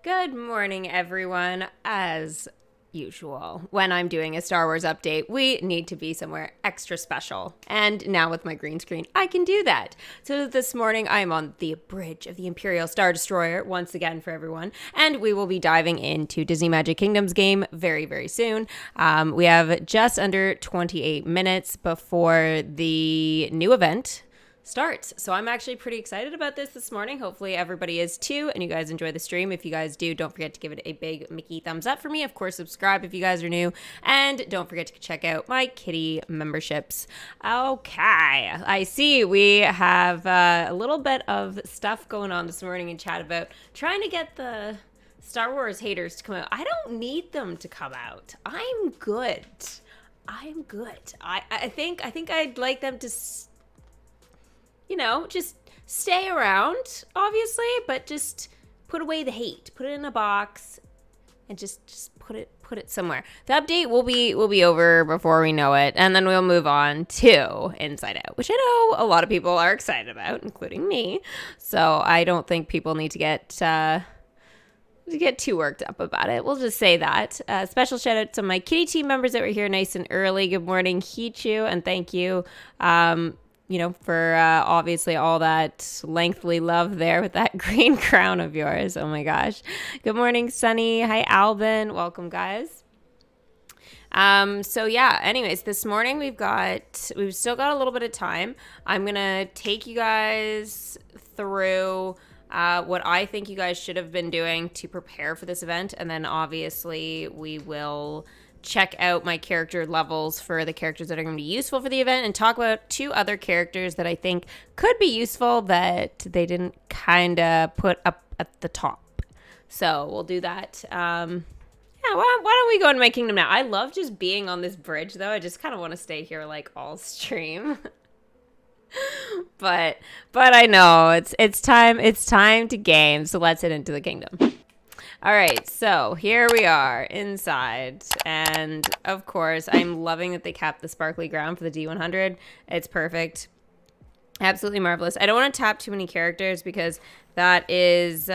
Good morning, everyone. As usual, when I'm doing a Star Wars update, we need to be somewhere extra special. And now with my green screen, I can do that. So this morning, I'm on the bridge of the Imperial Star Destroyer once again for everyone. And we will be diving into Disney Magic Kingdom's game very, very soon. We have just under 28 minutes before the new event starts. So I'm actually pretty excited about this morning. Hopefully everybody is too, and you guys enjoy the stream. If you guys do, don't forget to give it a big Mickey thumbs up for me. Of course, subscribe if you guys are new, and don't forget to check out my Kitty memberships. Okay, I see we have a little bit of stuff going on this morning in chat about trying to get the Star Wars haters to come out. I don't need them to come out. I'm good. I think I'd like them to just stay around, obviously, but just put away the hate. Put it in a box and just put it somewhere. The update will be over before we know it, and then we'll move on to Inside Out, which I know a lot of people are excited about, including me. So I don't think people need to get too worked up about it. We'll just say that. Special shout out to my Kitty team members that were here nice and early. Good morning, Hichu, and thank you. For obviously all that lengthy love there with that green crown of yours. Oh my gosh. Good morning, Sunny. Hi, Albin. Welcome, guys. Anyways, this morning we've still got a little bit of time. I'm going to take you guys through what I think you guys should have been doing to prepare for this event. And then obviously we will check out my character levels for the characters that are going to be useful for the event and talk about two other characters that I think could be useful that they didn't kind of put up at the top. So we'll do that. Why don't we go into my kingdom now? I love just being on this bridge, though. I just kind of want to stay here like all stream. but I know it's time to game. So let's head into the kingdom. All right, so here we are inside, and of course, I'm loving that they capped the sparkly ground for the D100. It's perfect. Absolutely marvelous. I don't want to tap too many characters because that is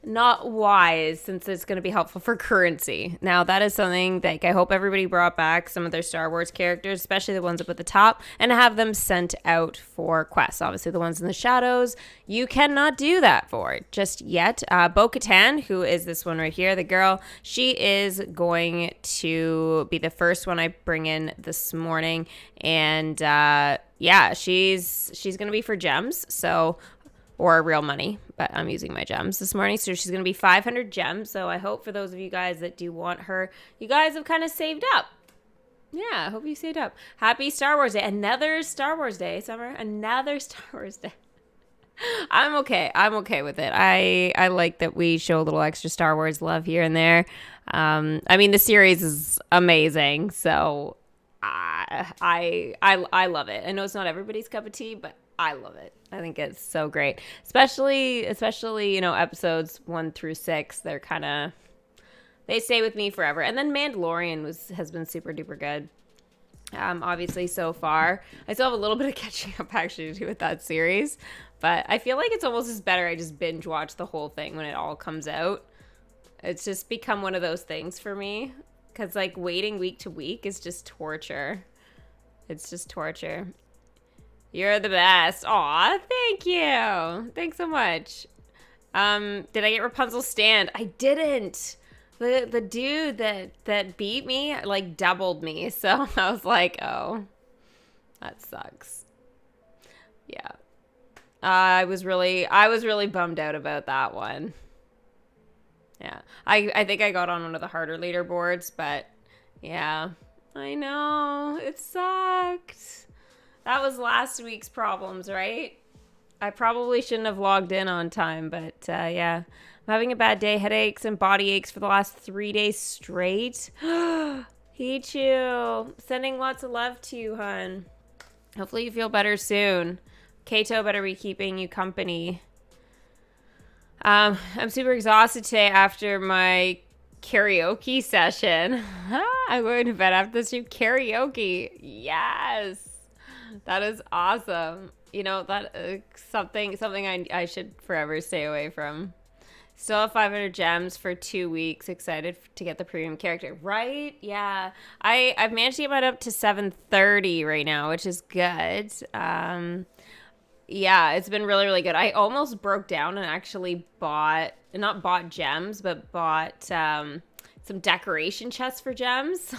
not wise, since it's going to be helpful for currency. Now, that is something that I hope everybody brought back some of their Star Wars characters, especially the ones up at the top, and have them sent out for quests. Obviously, the ones in the shadows, you cannot do that for just yet. Bo-Katan, who is this one right here, the girl, she is going to be the first one I bring in this morning. And she's going to be for gems. So, or real money, but I'm using my gems this morning. So she's going to be 500 gems. So I hope for those of you guys that do want her, you guys have kind of saved up. Yeah, I hope you saved up. Happy Star Wars Day. Another Star Wars Day, Summer. Another Star Wars Day. I'm okay. I'm okay with it. I like that we show a little extra Star Wars love here and there. The series is amazing. So I love it. I know it's not everybody's cup of tea, but I love it. I think it's so great, especially episodes 1 through 6. They stay with me forever. And then Mandalorian has been super duper good. Obviously so far, I still have a little bit of catching up actually to do with that series, but I feel like it's almost as better I just binge watch the whole thing when it all comes out. It's just become one of those things for me, because like waiting week to week is just torture. It's just torture. You're the best. Aw, thank you. Thanks so much. Did I get Rapunzel's stand? I didn't. The dude that beat me like doubled me. So I was like, oh, that sucks. Yeah. I was really bummed out about that one. Yeah. I think I got on one of the harder leaderboards, but yeah. I know. It sucked. That was last week's problems, right? I probably shouldn't have logged in on time, but yeah. I'm having a bad day. Headaches and body aches for the last 3 days straight. Hate you. Sending lots of love to you, hun. Hopefully you feel better soon. Kato better be keeping you company. I'm super exhausted today after my karaoke session. I'm going to bed after this new karaoke. Yes. That is awesome. You know, that something I should forever stay away from. Still have 500 gems for 2 weeks. Excited to get the premium character. Right? Yeah. I've managed to get mine up to 730 right now, which is good. Yeah, it's been really, really good. I almost broke down and actually not bought gems, but bought some decoration chests for gems.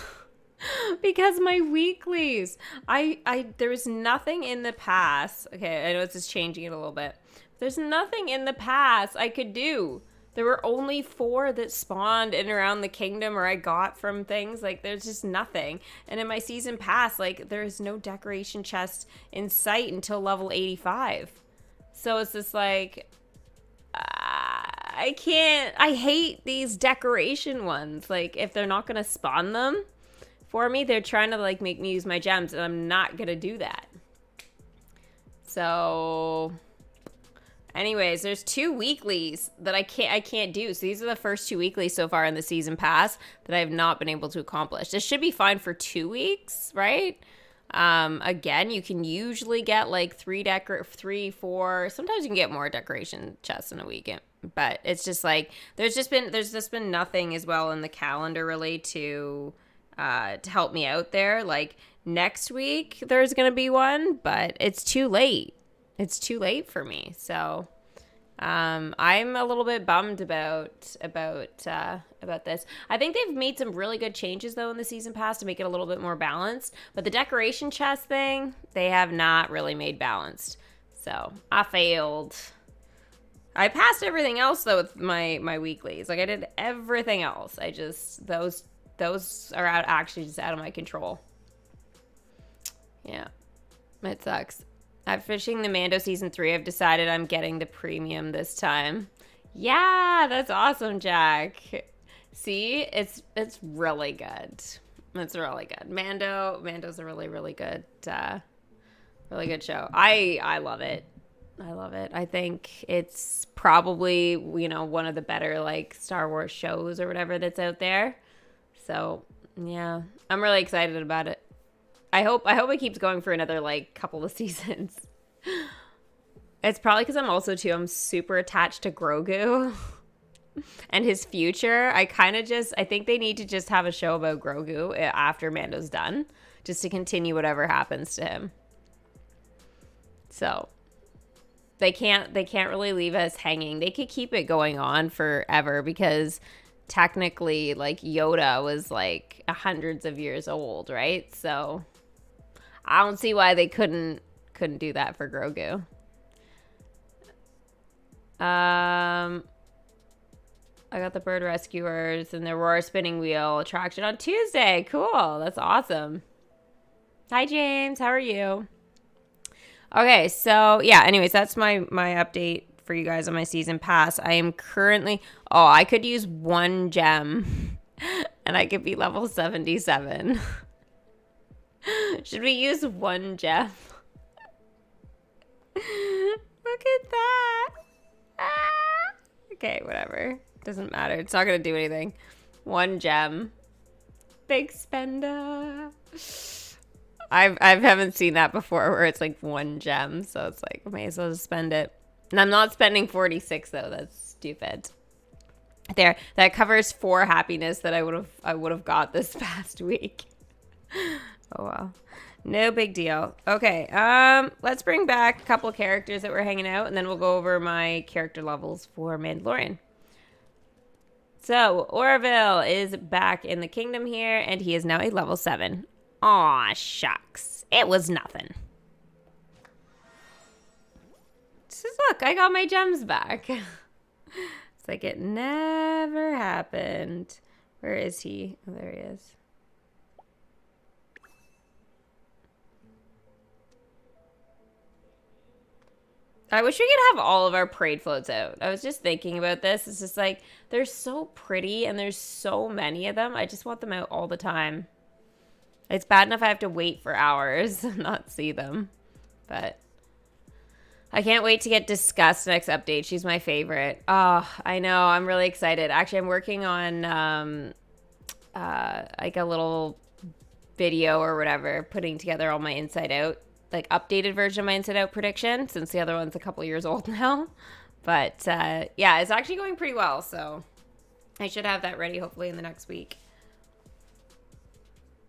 Because my weeklies, there was nothing in the past. Okay, I know it's just changing it a little bit. There's nothing in the past I could do. There were only 4 that spawned in around the kingdom or I got from things. Like, there's just nothing. And in my season pass, like, there's no decoration chest in sight until level 85. So it's just like, I hate these decoration ones. Like, if they're not going to spawn them for me, they're trying to, like, make me use my gems, and I'm not going to do that. So... anyways, there's 2 weeklies that I can't do. So these are the first 2 weeklies so far in the season pass that I have not been able to accomplish. This should be fine for 2 weeks, right? Again, you can usually get like 3, 4. Sometimes you can get more decoration chests in a weekend, but it's just like there's just been nothing as well in the calendar really to help me out there. Like next week there's gonna be one, but it's too late. It's too late for me. So I'm a little bit bummed about this. I think they've made some really good changes though in the season pass to make it a little bit more balanced. But the decoration chest thing, they have not really made balanced. So I failed. I passed everything else though with my weeklies. Like I did everything else. I just those are actually just out of my control. Yeah, it sucks. After finishing the Mando Season 3, I've decided I'm getting the premium this time. Yeah, that's awesome, Jack. See, it's really good. It's really good. Mando's a really, really good show. I love it. I love it. I think it's probably, one of the better, like, Star Wars shows or whatever that's out there. So, yeah, I'm really excited about it. I hope it keeps going for another, like, couple of seasons. It's probably because I'm super attached to Grogu and his future. I think they need to just have a show about Grogu after Mando's done, just to continue whatever happens to him. So they can't really leave us hanging. They could keep it going on forever because technically, like, Yoda was like hundreds of years old, right? So I don't see why they couldn't do that for Grogu. I got the Bird Rescuers and the Aurora Spinning Wheel attraction on Tuesday. Cool. That's awesome. Hi, James. How are you? Okay, so yeah, anyways, that's my update for you guys on my season pass. I am currently... oh, I could use 1 gem and I could be level 77. Should we use 1 gem? Look at that. Ah. Okay, whatever. Doesn't matter. It's not going to do anything. 1 gem. Big spender. I haven't seen that before where it's like 1 gem. So it's like, I may as well just spend it. And I'm not spending 46 though. That's stupid. There. That covers 4 happiness that I would have got this past week. Oh well. No big deal. Okay, let's bring back a couple of characters that were hanging out, and then we'll go over my character levels for Mandalorian. So, Orville is back in the kingdom here, and he is now a level 7. Aw, shucks. It was nothing. Just look, I got my gems back. It's like it never happened. Where is he? Oh, there he is. I wish we could have all of our parade floats out. I was just thinking about this. It's just like, they're so pretty and there's so many of them. I just want them out all the time. It's bad enough I have to wait for hours and not see them. But I can't wait to get Discussed next update. She's my favorite. Oh, I know. I'm really excited. Actually, I'm working on like a little video or whatever, putting together all my Inside Out like updated version of my Inside Out prediction, since the other one's a couple years old now. But yeah, it's actually going pretty well, so I should have that ready hopefully in the next week.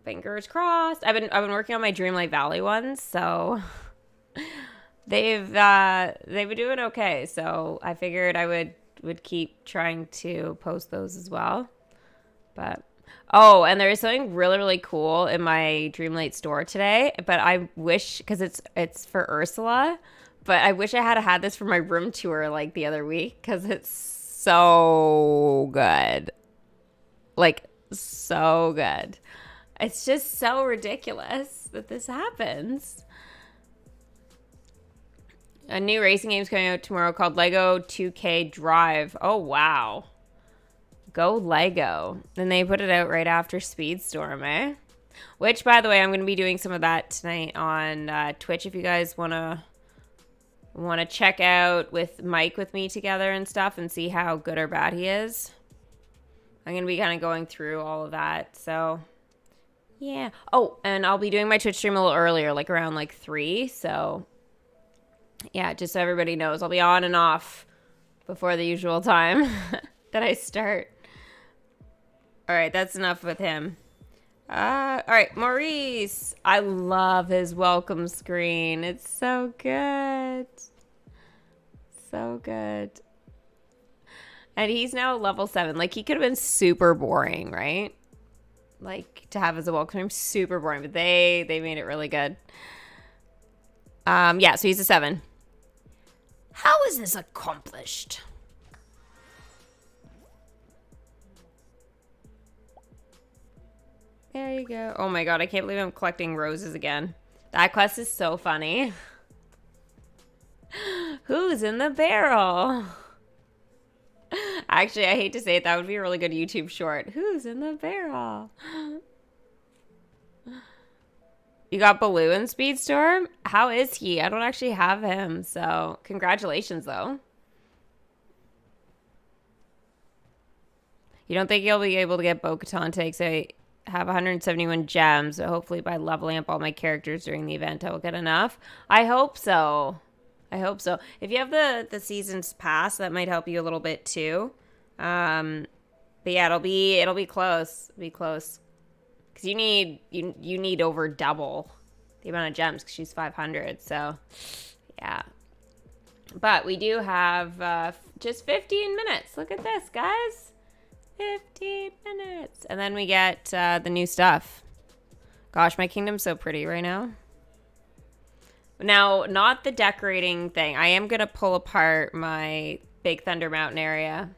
Fingers crossed. I've been working on my Dreamlight Valley ones, so they've been doing okay. So I figured I would keep trying to post those as well. But oh, and there is something really, really cool in my Dreamlight store today. But I wish, because it's for Ursula, but I wish I had this for my room tour like the other week, because it's so good. Like, so good. It's just so ridiculous that this happens. A new racing game's coming out tomorrow called Lego 2K Drive. Oh, wow. Go Lego. And they put it out right after Speedstorm, eh? Which, by the way, I'm going to be doing some of that tonight on Twitch if you guys want to check out with Mike with me together and stuff and see how good or bad he is. I'm going to be kind of going through all of that, so... yeah. Oh, and I'll be doing my Twitch stream a little earlier, like around like 3. So, yeah, just so everybody knows, I'll be on and off before the usual time that I start. All right, that's enough with him. All right, Maurice. I love his welcome screen. It's so good. So good. And he's now level 7. Like, he could have been super boring, right? Like, to have as a welcome, super boring, but they made it really good. Yeah, so he's a 7. How is this accomplished? There you go. Oh my god, I can't believe I'm collecting roses again. That quest is so funny. Who's in the barrel? Actually, I hate to say it, that would be a really good YouTube short. Who's in the barrel? You got Baloo in Speedstorm? How is he? I don't actually have him, so congratulations, though. You don't think you'll be able to get Bo-Katan takes? I have 171 gems, so hopefully by leveling up all my characters during the event, I will get enough. I hope so. I hope so. If you have the seasons pass, that might help you a little bit too. But yeah, it'll be close. It'll be close. Cause you need over double the amount of gems because she's 500. So yeah. But we do have just 15 minutes. Look at this, guys. 15 minutes, and then we get the new stuff. Gosh, my kingdom's so pretty right now. Now, not the decorating thing. I am going to pull apart my Big Thunder Mountain area.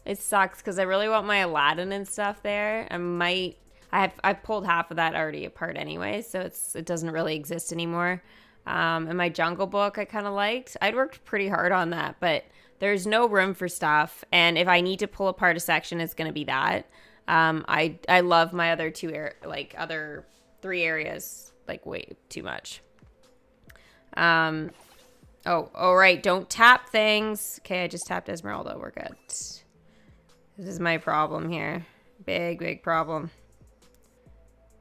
It sucks because I really want my Aladdin and stuff there. I pulled half of that already apart anyway, so it doesn't really exist anymore. And my Jungle Book I kind of liked. I'd worked pretty hard on that, but there's no room for stuff. And if I need to pull apart a section, it's going to be that. I love my other other 3 areas like way too much. Oh, right. Don't tap things. Okay, I just tapped Esmeralda. We're good. This is my problem here. Big problem.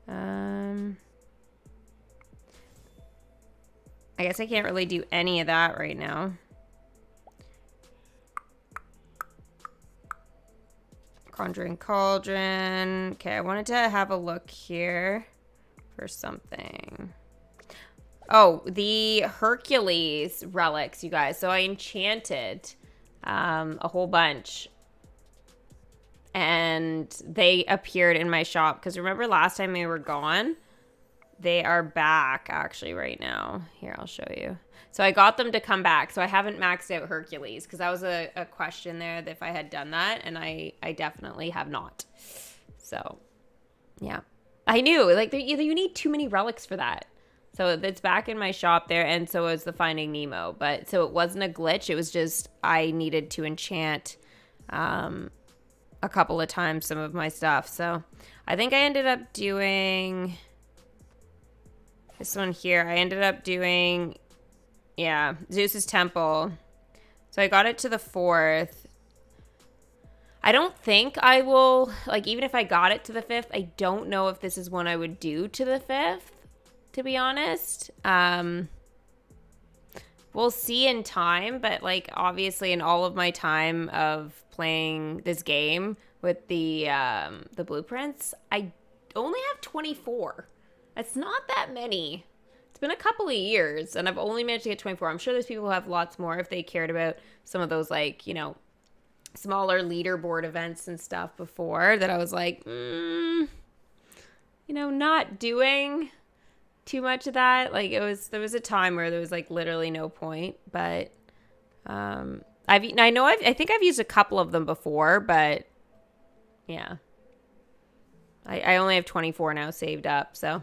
I guess I can't really do any of that right now. Conjuring Cauldron. Okay, I wanted to have a look here for something. Oh, the Hercules relics, you guys. So I enchanted a whole bunch. And they appeared in my shop. Because remember last time they were gone? They are back, actually, right now. Here, I'll show you. So I got them to come back. So I haven't maxed out Hercules. Because that was a question there that if I had done that. And I definitely have not. So, yeah. I knew. Like, you need too many relics for that. So it's back in my shop there, and so is the Finding Nemo. But so it wasn't a glitch. It was just I needed to enchant a couple of times some of my stuff. So I think I ended up doing this one here. I ended up doing, yeah, Zeus's Temple. So I got it to the 4th. I don't think I will, like, even if I got it to the 5th, I don't know if this is one I would do to the 5th. to be honest. We'll see in time, but like obviously in all of my time of playing this game with the blueprints, I only have 24. That's not that many. It's been a couple of years and I've only managed to get 24. I'm sure there's people who have lots more if they cared about some of those like, you know, smaller leaderboard events and stuff before that I was like, you know, not doing too much of that. Like there was a time where there was like literally no point, but I think I've used a couple of them before, but yeah, I only have 24 now saved up, so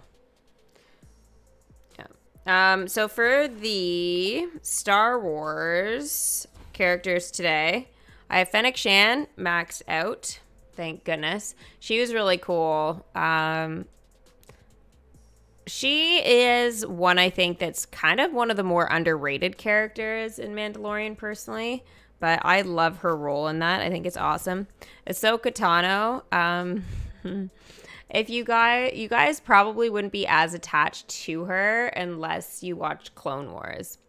yeah. So for the Star Wars characters today, I have Fennec Shan maxed out. Thank goodness. She was really cool. She is one, I think, that's kind of one of the more underrated characters in Mandalorian, personally. But I love her role in that. I think it's awesome. Ahsoka Tano. If you guys probably wouldn't be as attached to her unless you watched Clone Wars.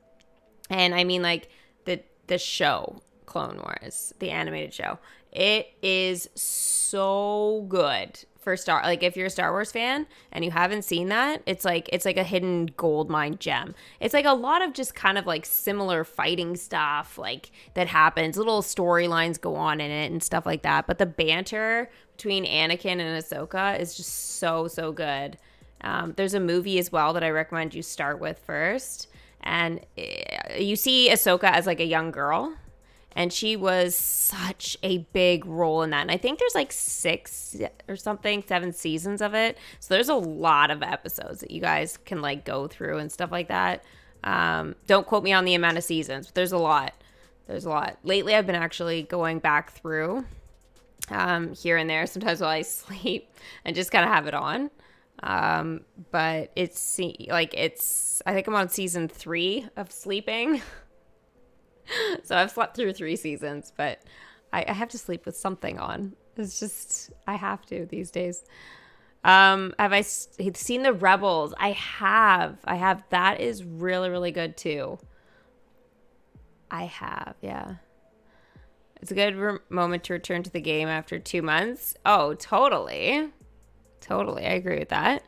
And I mean, like, the show, Clone Wars, the animated show. It is so good. If you're a Star Wars fan and you haven't seen that, it's like a hidden gold mine gem. It's like a lot of just kind of like similar fighting stuff like that happens. Little storylines go on in it and stuff like that. But the banter between Anakin and Ahsoka is just so good. There's a movie as well that I recommend you start with first. And you see Ahsoka as like a young girl. And she was such a big role in that. And I think there's like 7 seasons of it. So there's a lot of episodes that you guys can like go through and stuff like that. Don't quote me on the amount of seasons, but there's a lot. Lately, I've been actually going back through here and there, sometimes while I sleep, and just kind of have it on. But I think I'm on season 3 of sleeping. So I've slept through 3 seasons, but I have to sleep with something on. It's just, I have to these days. Have I seen The Rebels? I have. That is really, really good too. I have, yeah. It's a good moment to return to the game after 2 months. Oh, totally. I agree with that.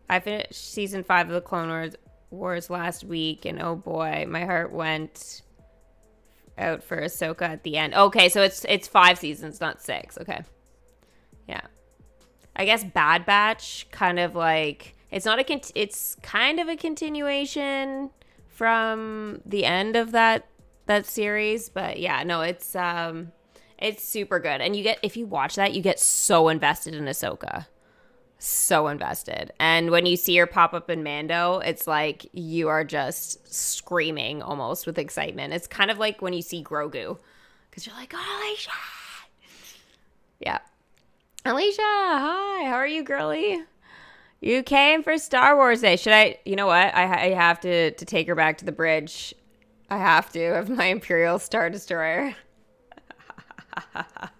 I finished season 5 of the Clone Wars last week, and oh boy, my heart went out for Ahsoka at the end. Okay, so it's 5 seasons, not 6. Okay. Yeah. I guess Bad Batch kind of like, it's kind of a continuation from the end of that series, but yeah, no, it's super good. And if you watch that, you get so invested in Ahsoka. So invested. And when you see her pop up in Mando, it's like you are just screaming almost with excitement. It's kind of like when you see Grogu, because you're like, holy shit. Yeah. Alicia, hi. How are you, girly? You came for Star Wars Day. You know what? I have to take her back to the bridge. I have to of my Imperial Star Destroyer.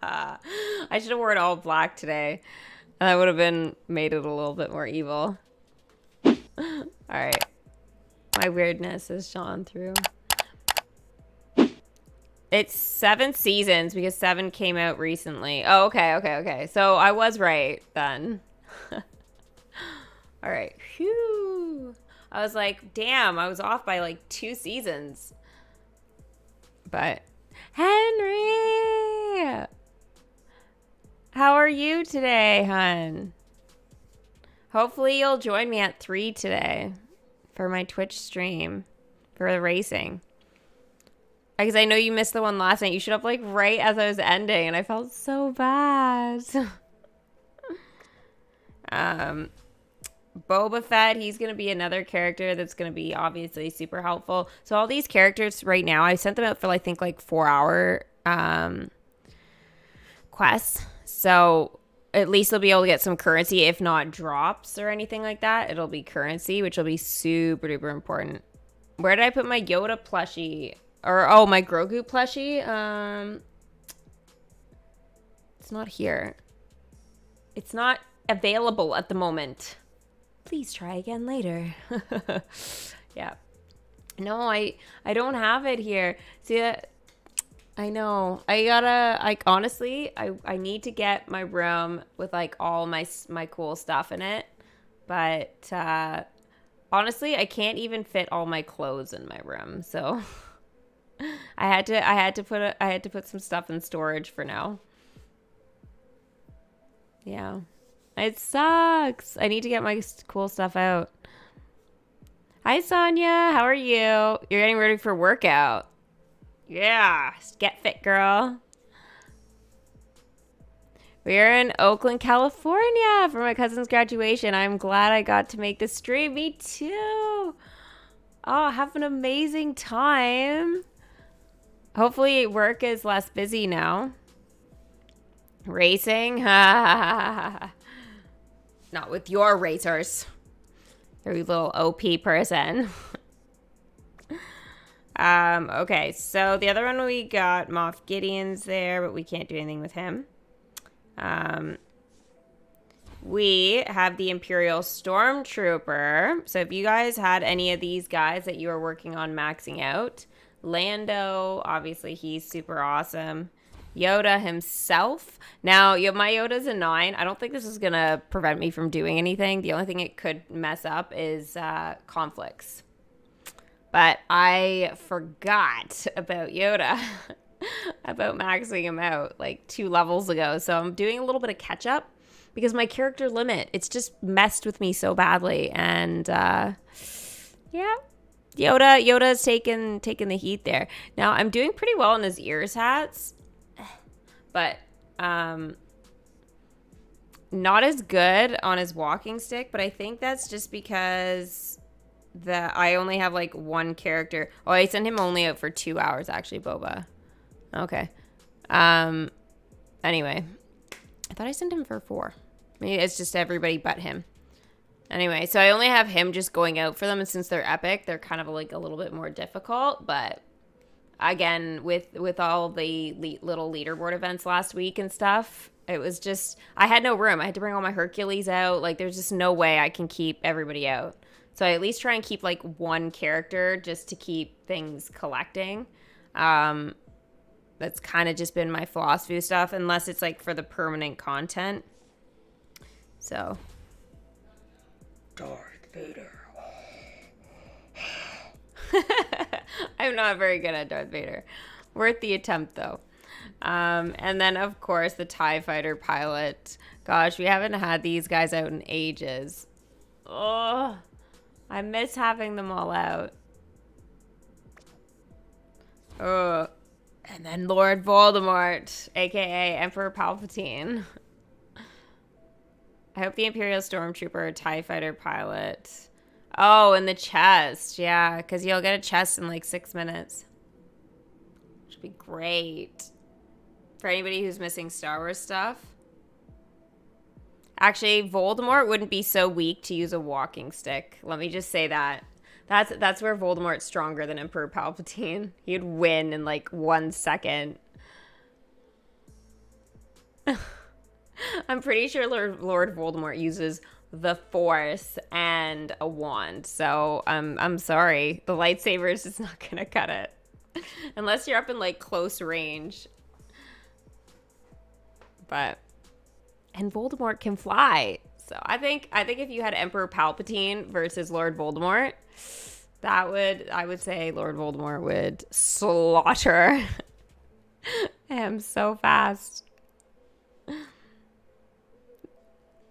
I should have worn all black today. That would have made it a little bit more evil. All right. My weirdness has shone through. It's 7 seasons because 7 came out recently. Oh, okay. So I was right then. All right. Phew. I was like, damn, I was off by like 2 seasons. But Henry! How are you today, hun? Hopefully you'll join me at 3 today for my Twitch stream for the racing. Because I know you missed the one last night. You showed up like right as I was ending, and I felt so bad. Boba Fett, he's going to be another character that's going to be obviously super helpful. So all these characters right now, I sent them out for I think like 4-hour quests. So at least they'll be able to get some currency, if not drops or anything like that. It'll be currency, which will be super duper important. Where did I put my Yoda plushie? My Grogu plushie? It's not here. It's not available at the moment. Please try again later. Yeah. No, I don't have it here. See, I know. Honestly, I need to get my room with like all my cool stuff in it. But honestly, I can't even fit all my clothes in my room. So I had to put some stuff in storage for now. Yeah. It sucks. I need to get my cool stuff out. Hi, Sonia. How are you? You're getting ready for workout. Yeah. Get fit, girl. We're in Oakland, California for my cousin's graduation. I'm glad I got to make the stream. Me too. Oh, have an amazing time. Hopefully work is less busy now. Racing? Not with your racers. You little OP person. Okay, so the other one we got Moff Gideon's there, but we can't do anything with him. We have the Imperial Stormtrooper. So if you guys had any of these guys that you are working on maxing out, Lando, obviously he's super awesome. Yoda himself. Now, my Yoda's a 9. I don't think this is going to prevent me from doing anything. The only thing it could mess up is conflicts. But I forgot about Yoda, about maxing him out like 2 levels ago. So I'm doing a little bit of catch up because my character limit, it's just messed with me so badly. And yeah, Yoda's taking the heat there. Now I'm doing pretty well in his ears hats, but not as good on his walking stick. But I think that's just because I only have like 1 character. Oh, I sent him only out for 2 hours actually, Boba. Okay. Anyway, I thought I sent him for 4. Maybe it's just everybody but him. Anyway, so I only have him just going out for them, and since they're epic, they're kind of like a little bit more difficult. But again, with all the little leaderboard events last week and stuff, it was just, I had no room. I had to bring all my Hercules out. Like, there's just no way I can keep everybody out. So I at least try and keep like 1 character just to keep things collecting. That's kind of just been my philosophy of stuff, unless it's like for the permanent content. So. Darth Vader. I'm not very good at Darth Vader. Worth the attempt though. And then of course the TIE fighter pilot. Gosh, we haven't had these guys out in ages. Oh, I miss having them all out. Oh, and then Lord Voldemort, aka Emperor Palpatine. I hope the Imperial Stormtrooper TIE fighter pilot. Oh, in the chest. Yeah, because you'll get a chest in like 6 minutes. Which would be great. For anybody who's missing Star Wars stuff. Actually, Voldemort wouldn't be so weak to use a walking stick. Let me just say that. That's where Voldemort's stronger than Emperor Palpatine. He'd win in like 1 second. I'm pretty sure Lord Voldemort uses the Force and a wand. So I'm sorry. The lightsaber is just not gonna cut it. Unless you're up in like close range. And Voldemort can fly. So I think if you had Emperor Palpatine versus Lord Voldemort, I would say Lord Voldemort would slaughter him so fast.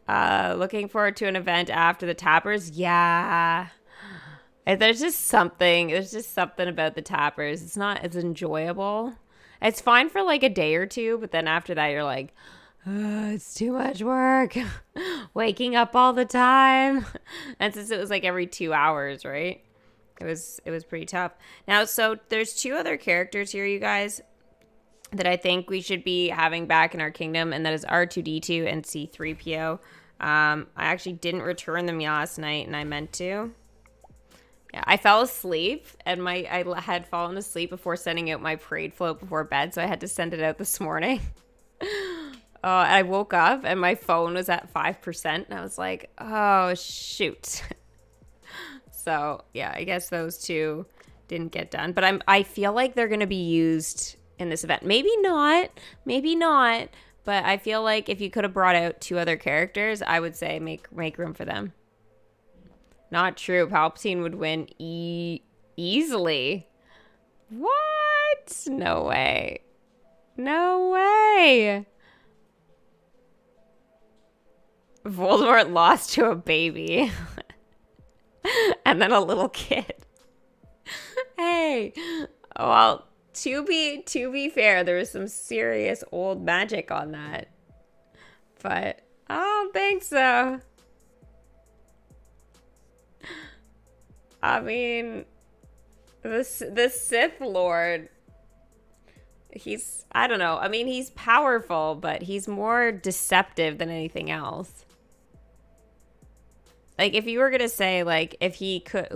Looking forward to an event after the Tappers. Yeah. There's just something about the Tappers. It's enjoyable. It's fine for like a day or two, but then after that you're like, it's too much work. Waking up all the time. And since it was like every 2 hours, right? It was pretty tough. Now, so there's 2 other characters here, you guys, that I think we should be having back in our kingdom, and that is R2-D2 and C-3PO. I actually didn't return them last night, and I meant to. Yeah, I fell asleep, and I had fallen asleep before sending out my parade float before bed, so I had to send it out this morning. I woke up and my phone was at 5%, and I was like, oh, shoot. So, yeah, I guess those two didn't get done. But I feel like they're going to be used in this event. Maybe not. Maybe not. But I feel like if you could have brought out two other characters, I would say make room for them. Not true. Palpatine would win easily. What? No way. No way. Voldemort lost to a baby. And then a little kid. Hey. Well, to be fair, there was some serious old magic on that. But I don't think so. I mean, the Sith Lord, I don't know. I mean, he's powerful, but he's more deceptive than anything else. Like, if you were going to say, like,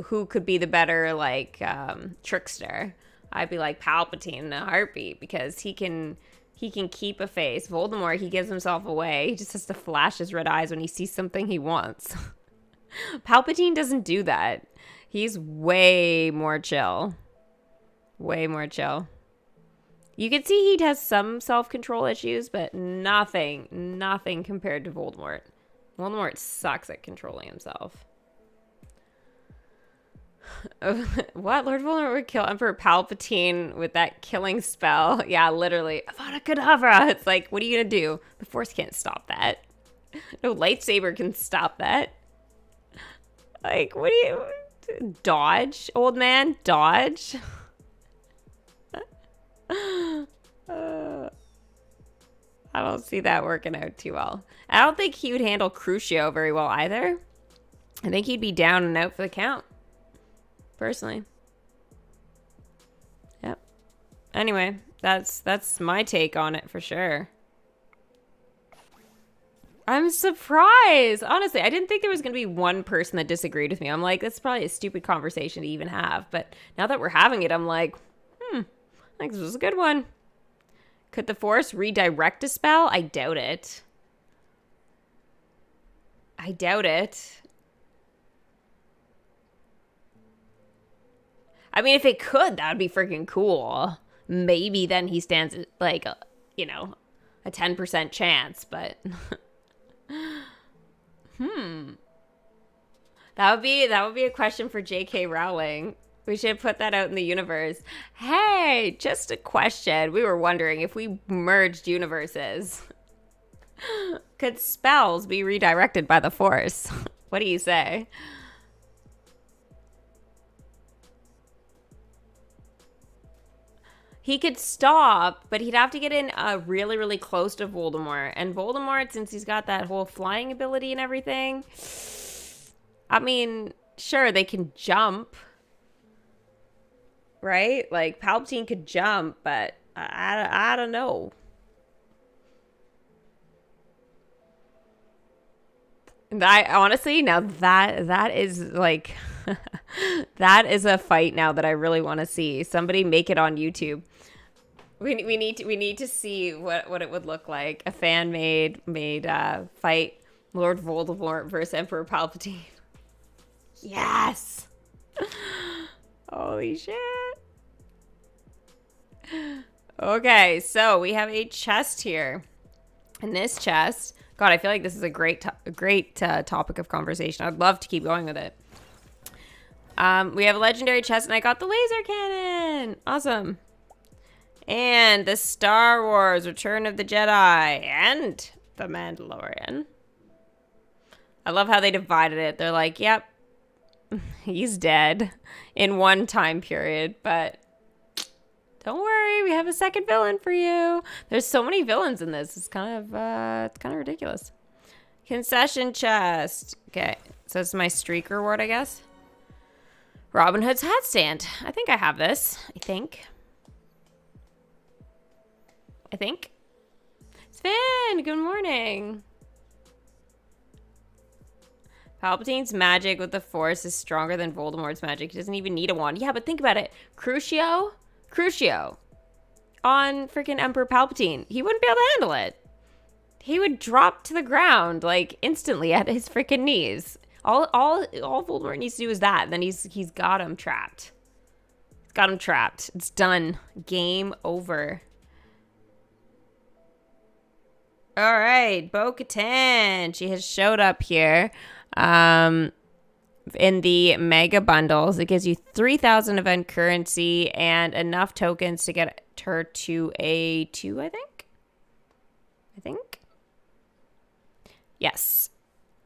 who could be the better, like, trickster, I'd be like Palpatine in a heartbeat, because he can keep a face. Voldemort, he gives himself away. He just has to flash his red eyes when he sees something he wants. Palpatine doesn't do that. He's way more chill. Way more chill. You can see he has some self-control issues, but nothing compared to Voldemort. Voldemort sucks at controlling himself. What? Lord Voldemort would kill Emperor Palpatine with that killing spell. Yeah, literally. Avada Kedavra. It's like, what are you going to do? The Force can't stop that. No lightsaber can stop that. Like, what do you... Dodge, old man? Dodge? I don't see that working out too well. I don't think he would handle Crucio very well either. I think he'd be down and out for the count. Personally. Yep. Anyway, that's my take on it for sure. I'm surprised. Honestly, I didn't think there was going to be one person that disagreed with me. I'm like, that's probably a stupid conversation to even have. But now that we're having it, I'm like, I think this was a good one. Could the Force redirect a spell? I doubt it. I doubt it. I mean, if it could, that would be freaking cool. Maybe then he stands like, a 10% chance, but... That would be a question for J.K. Rowling. We should put that out in the universe. Hey, just a question. We were wondering if we merged universes, could spells be redirected by the Force? What do you say? He could stop, but he'd have to get in really, really close to Voldemort. And Voldemort, since he's got that whole flying ability and everything, I mean, sure, they can jump, right? Like, Palpatine could jump, but I don't know. Honestly, now that is like... that is a fight now that I really want to see. Somebody make it on YouTube. We need to see what it would look like. A fan made fight Lord Voldemort versus Emperor Palpatine. Yes. Holy shit. Okay, so we have a chest here. And this chest, God, I feel like this is a great topic of conversation. I'd love to keep going with it. We have a legendary chest, and I got the laser cannon. Awesome. And the Star Wars Return of the Jedi and the Mandalorian. I love how they divided it. They're like, yep, he's dead in one time period, but don't worry, we have a second villain for you. There's so many villains in this. It's kind of ridiculous. Concession chest. Okay, so it's my streak reward, I guess. Robin Hood's hat stand. I think I have this. I think. Sven, good morning. Palpatine's magic with the Force is stronger than Voldemort's magic. He doesn't even need a wand. Yeah, but think about it. Crucio on freaking Emperor Palpatine. He wouldn't be able to handle it. he would drop to the ground like instantly at his freaking knees. All Voldemort needs to do is that. Then he's got him trapped. He's got him trapped. It's done. Game over. All right, Bo-Katan. She has showed up here. In the mega bundles, it gives you 3,000 event currency and enough tokens to get her to a 2, I think. Yes.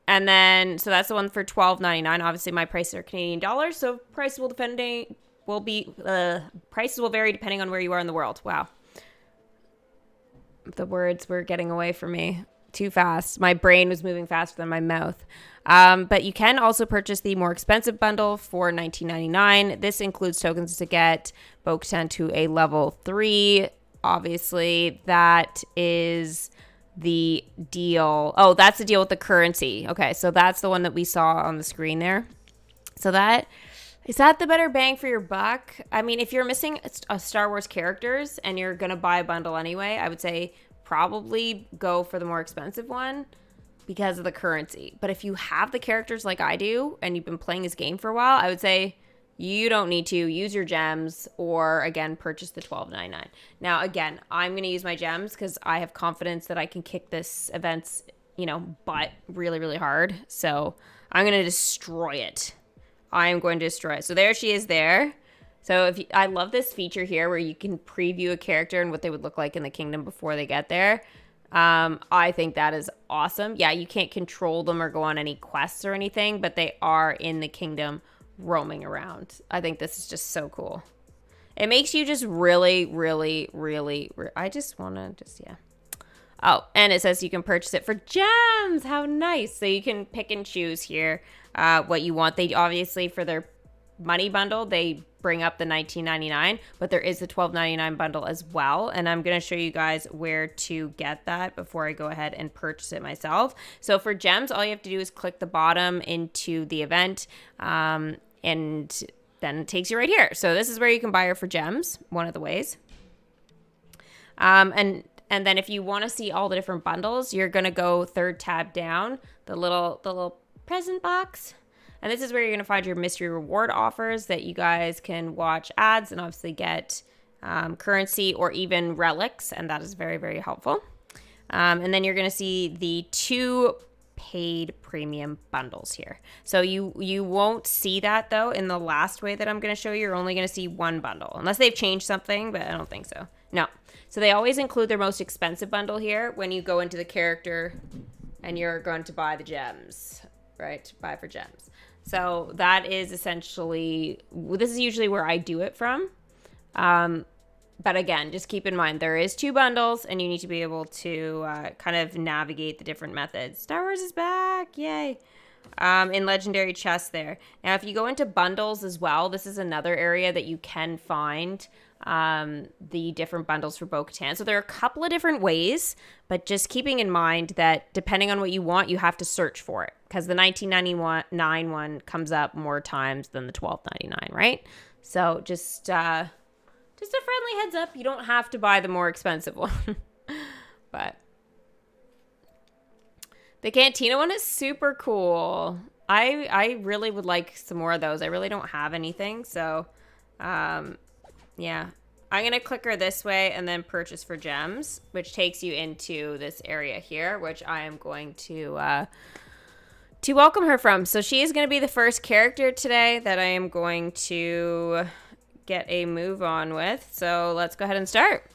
And then, so that's the one for $12.99. Obviously, my prices are Canadian dollars, so prices will prices will vary depending on where you are in the world. Wow. The words were getting away from me too fast. My brain was moving faster than my mouth. But you can also purchase the more expensive bundle for $19.99. This includes tokens to get Bo-Katan to a level 3. Obviously, that is the deal. Oh, that's the deal with the currency. Okay, so that's the one that we saw on the screen there. So is that the better bang for your buck? I mean, if you're missing a Star Wars characters and you're going to buy a bundle anyway, I would say probably go for the more expensive one because of the currency. But if you have the characters like I do and you've been playing this game for a while, I would say you don't need to use your gems or, again, purchase the $12.99. Now, again, I'm going to use my gems because I have confidence that I can kick this event's, butt really, really hard. So I'm going to destroy it. I am going to destroy it. So there she is there. So I love this feature here where you can preview a character and what they would look like in the kingdom before they get there. I think that is awesome. Yeah, you can't control them or go on any quests or anything, but they are in the kingdom roaming around. I think this is just so cool. It makes you just really, really, really, I just want to yeah. Oh, and it says you can purchase it for gems. How nice. So you can pick and choose here what you want. They obviously, for their money bundle, they bring up the $19.99, but there is the $12.99 bundle as well. And I'm going to show you guys where to get that before I go ahead and purchase it myself. So for gems, all you have to do is click the bottom into the event, and then it takes you right here. So this is where you can buy her for gems, one of the ways. And then if you want to see all the different bundles, you're going to go third tab down, the little present box. And this is where you're going to find your mystery reward offers that you guys can watch ads and obviously get currency or even relics. And that is very, very helpful. And then you're going to see the 2 paid premium bundles here. So you won't see that, though, in the last way that I'm going to show you. You're only going to see 1 bundle, unless they've changed something, but I don't think so. No. So they always include their most expensive bundle here when you go into the character and you're going to buy the gems, right? Buy for gems. So that is essentially, this is usually where I do it from. But again, just keep in mind, there is 2 bundles and you need to be able to kind of navigate the different methods. Star Wars is back. Yay. In Legendary Chest there. Now, if you go into bundles as well, this is another area that you can find the different bundles for Bo-Katan. So there are a couple of different ways, but just keeping in mind that depending on what you want, you have to search for it because the $19.99 one comes up more times than the $12.99, right? So just a friendly heads up. You don't have to buy the more expensive one, but the Cantina one is super cool. I really would like some more of those. I really don't have anything, so yeah. I'm going to click her this way and then purchase for gems, which takes you into this area here, which I am going to welcome her from. So she is going to be the first character today that I am going to get a move on with. So let's go ahead and start.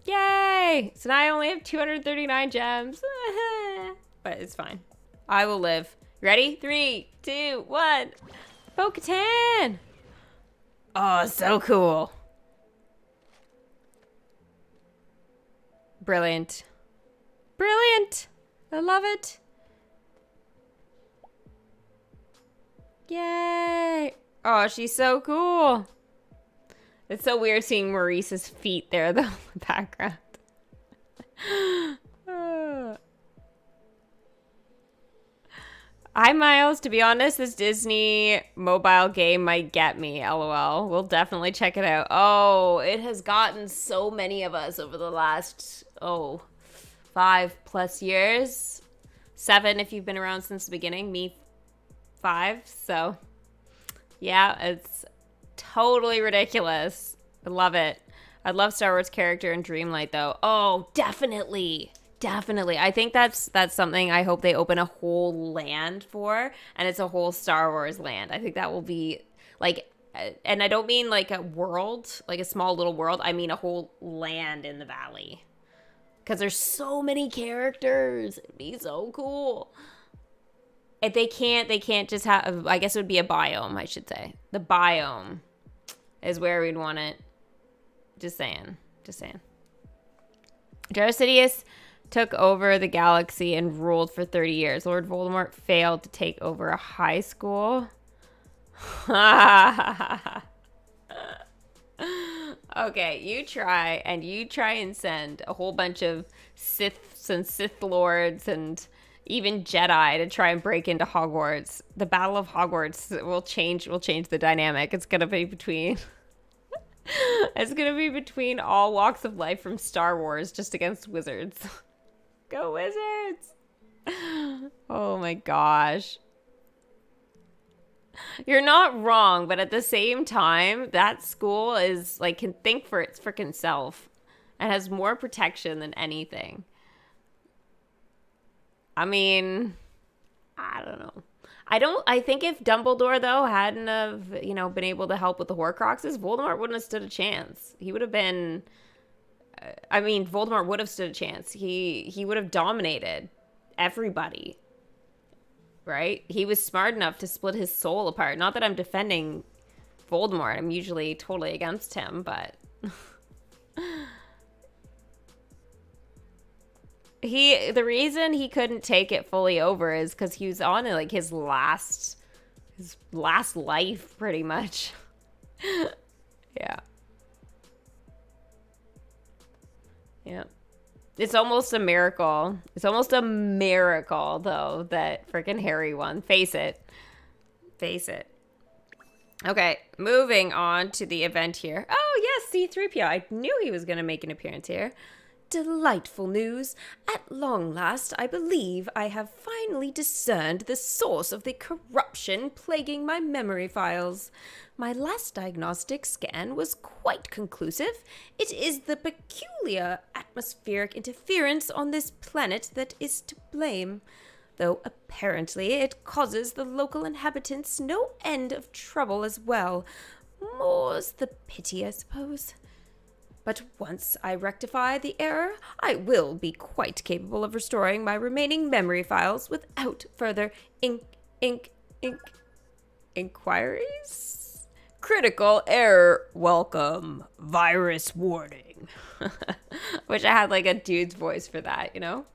Yay! So now I only have 239 gems. But it's fine. I will live. Ready? 3, 2, 1. Bo-Katan! Oh, so cool. Brilliant. Brilliant! I love it. Yay! Oh, she's so cool. It's so weird seeing Maurice's feet there, though, in the background. Hi, Miles. To be honest, this Disney mobile game might get me, LOL. We'll definitely check it out. Oh, it has gotten so many of us over the last, 5 5+ years. 7 if you've been around since the beginning. Me, 5. So, yeah, it's totally ridiculous. I love it. I'd love Star Wars character in Dreamlight, though. Oh, definitely. Definitely. I think that's something I hope they open a whole land for, and it's a whole Star Wars land. I think that will be, like, and I don't mean like a world, like a small little world. I mean a whole land in the valley. Because there's so many characters. It'd be so cool. If they can't just have, I guess it would be a biome, I should say. The biome is where we'd want it. Just saying. Darth Sidious took over the galaxy and ruled for 30 years. Lord Voldemort failed to take over a high school. Okay, you try and send a whole bunch of Siths and Sith Lords and even Jedi to try and break into Hogwarts. The Battle of Hogwarts will change the dynamic. It's gonna be between all walks of life from Star Wars just against wizards. Go Wizards! Oh my gosh. You're not wrong, but at the same time, that school is like can think for its freaking self and has more protection than anything. I mean, I don't know. I think if Dumbledore though hadn't have, been able to help with the Horcruxes, Voldemort wouldn't have stood a chance. He would have been Voldemort would have stood a chance. He would have dominated everybody. Right? He was smart enough to split his soul apart. Not that I'm defending Voldemort. I'm usually totally against him, but the reason he couldn't take it fully over is because he was on like his last life, pretty much. Yeah. Yeah. It's almost a miracle. It's almost a miracle, though, that freaking Harry won. Face it. Okay, moving on to the event here. Oh, yes, C-3PO. I knew he was going to make an appearance here. Delightful news. At long last, I believe I have finally discerned the source of the corruption plaguing my memory files. My last diagnostic scan was quite conclusive. It is the peculiar atmospheric interference on this planet that is to blame, though apparently it causes the local inhabitants no end of trouble as well. More's the pity, I suppose. But once I rectify the error, I will be quite capable of restoring my remaining memory files without further inquiries. Critical error, welcome, virus warning. Wish I had like a dude's voice for that, That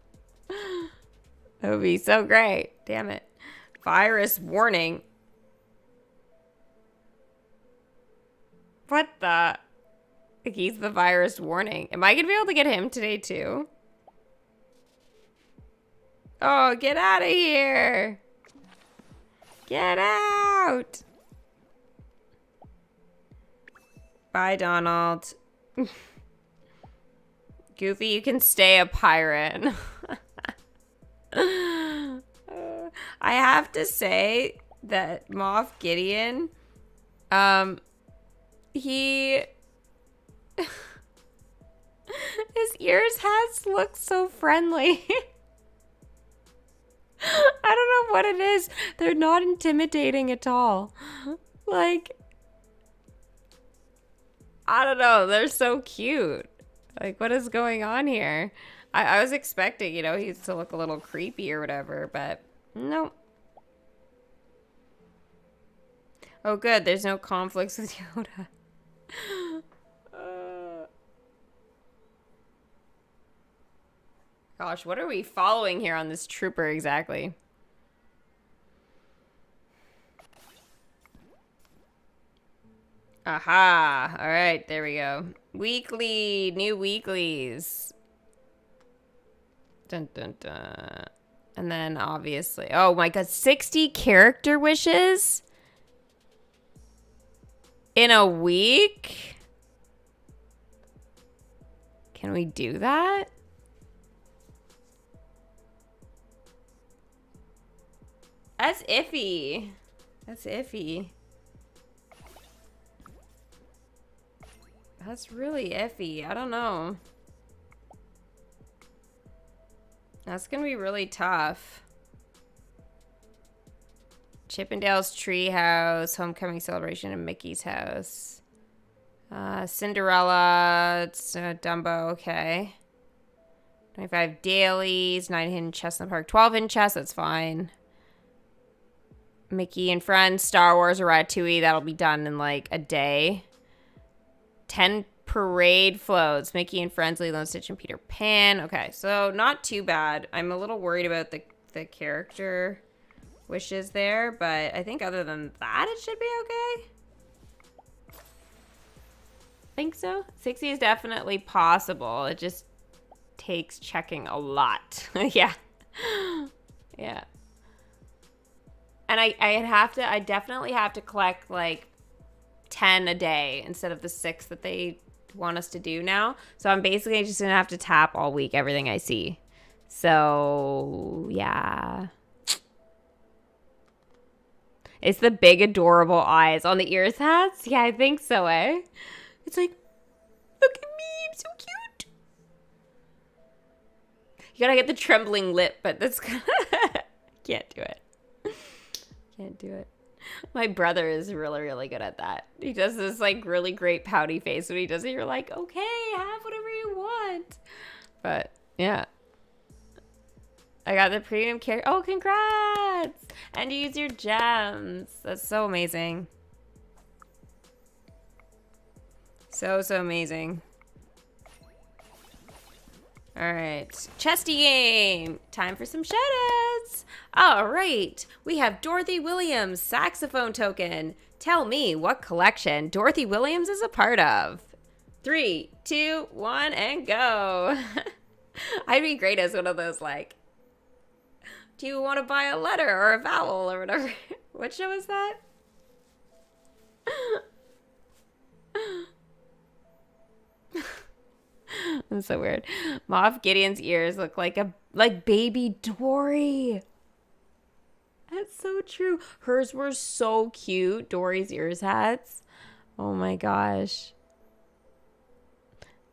would be so great. Damn it. Virus warning. What the? He's the virus warning. Am I going to be able to get him today too? Oh, get out of here. Get out. Bye, Donald. Goofy, you can stay a pirate. I have to say that Moff Gideon, his ears look so friendly. I don't know what it is. They're not intimidating at all. Like, I don't know. They're so cute. Like, what is going on here? I was expecting, he's to look a little creepy or whatever, but no. Oh, good. There's no conflicts with Yoda. Gosh, what are we following here on this trooper exactly? Aha. All right, there we go. New weeklies. Dun, dun, dun. And then obviously, oh my God, 60 character wishes in a week? Can we do that? That's iffy. That's iffy. That's really iffy. I don't know. That's gonna be really tough. Chippendale's Treehouse, Homecoming Celebration, and Mickey's House. Cinderella, it's Dumbo, okay. 25 dailies, 9 hidden chests in the park, 12 hidden chests, that's fine. Mickey and Friends, Star Wars, or Ratatouille, that'll be done in like a day. 10 parade floats, Mickey and Friends, Lilo and Stitch, and Peter Pan. Okay, so not too bad. I'm a little worried about the character wishes there, but I think other than that, it should be okay. Think so. 60 is definitely possible. It just takes checking a lot. Yeah. Yeah. And I definitely have to collect like 10 a day instead of the 6 that they want us to do now. So I'm basically just gonna have to tap all week everything I see. So yeah. It's the big adorable eyes on the ears hats. Yeah, I think so, eh? It's like, look at me, I'm so cute. You gotta get the trembling lip, but that's can't do it. Can't do it. My brother is really, really good at that. He does this like really great pouty face when he does it. You're like, okay, have whatever you want. But yeah. I got the premium character. Oh, congrats! And you use your gems. That's so amazing. So amazing. All right, chesty game. Time for some shoutouts. All right, we have Dorothy Williams, saxophone token. Tell me what collection Dorothy Williams is a part of. 3, 2, 1, and go. I'd be great as one of those like, do you want to buy a letter or a vowel or whatever? What show is that? That's so weird. Moff Gideon's ears look like baby Dory. That's so true. Hers were so cute. Dory's ears hats. Oh my gosh.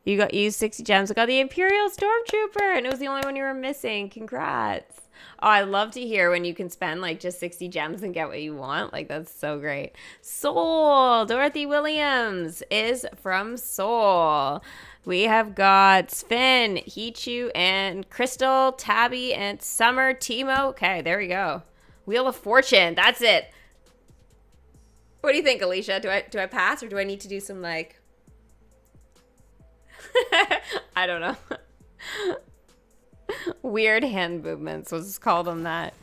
You used 60 gems. I got the Imperial Stormtrooper, and it was the only one you were missing. Congrats. Oh, I love to hear when you can spend like just 60 gems and get what you want. Like, that's so great. Soul. Dorothy Williams is from Soul. We have got Finn, Hichu, and Crystal, Tabby, and Summer, Timo. Okay, there we go. Wheel of Fortune. That's it. What do you think, Alicia? Do I pass, or do I need to do some like... I don't know. Weird hand movements. Let's just call them that.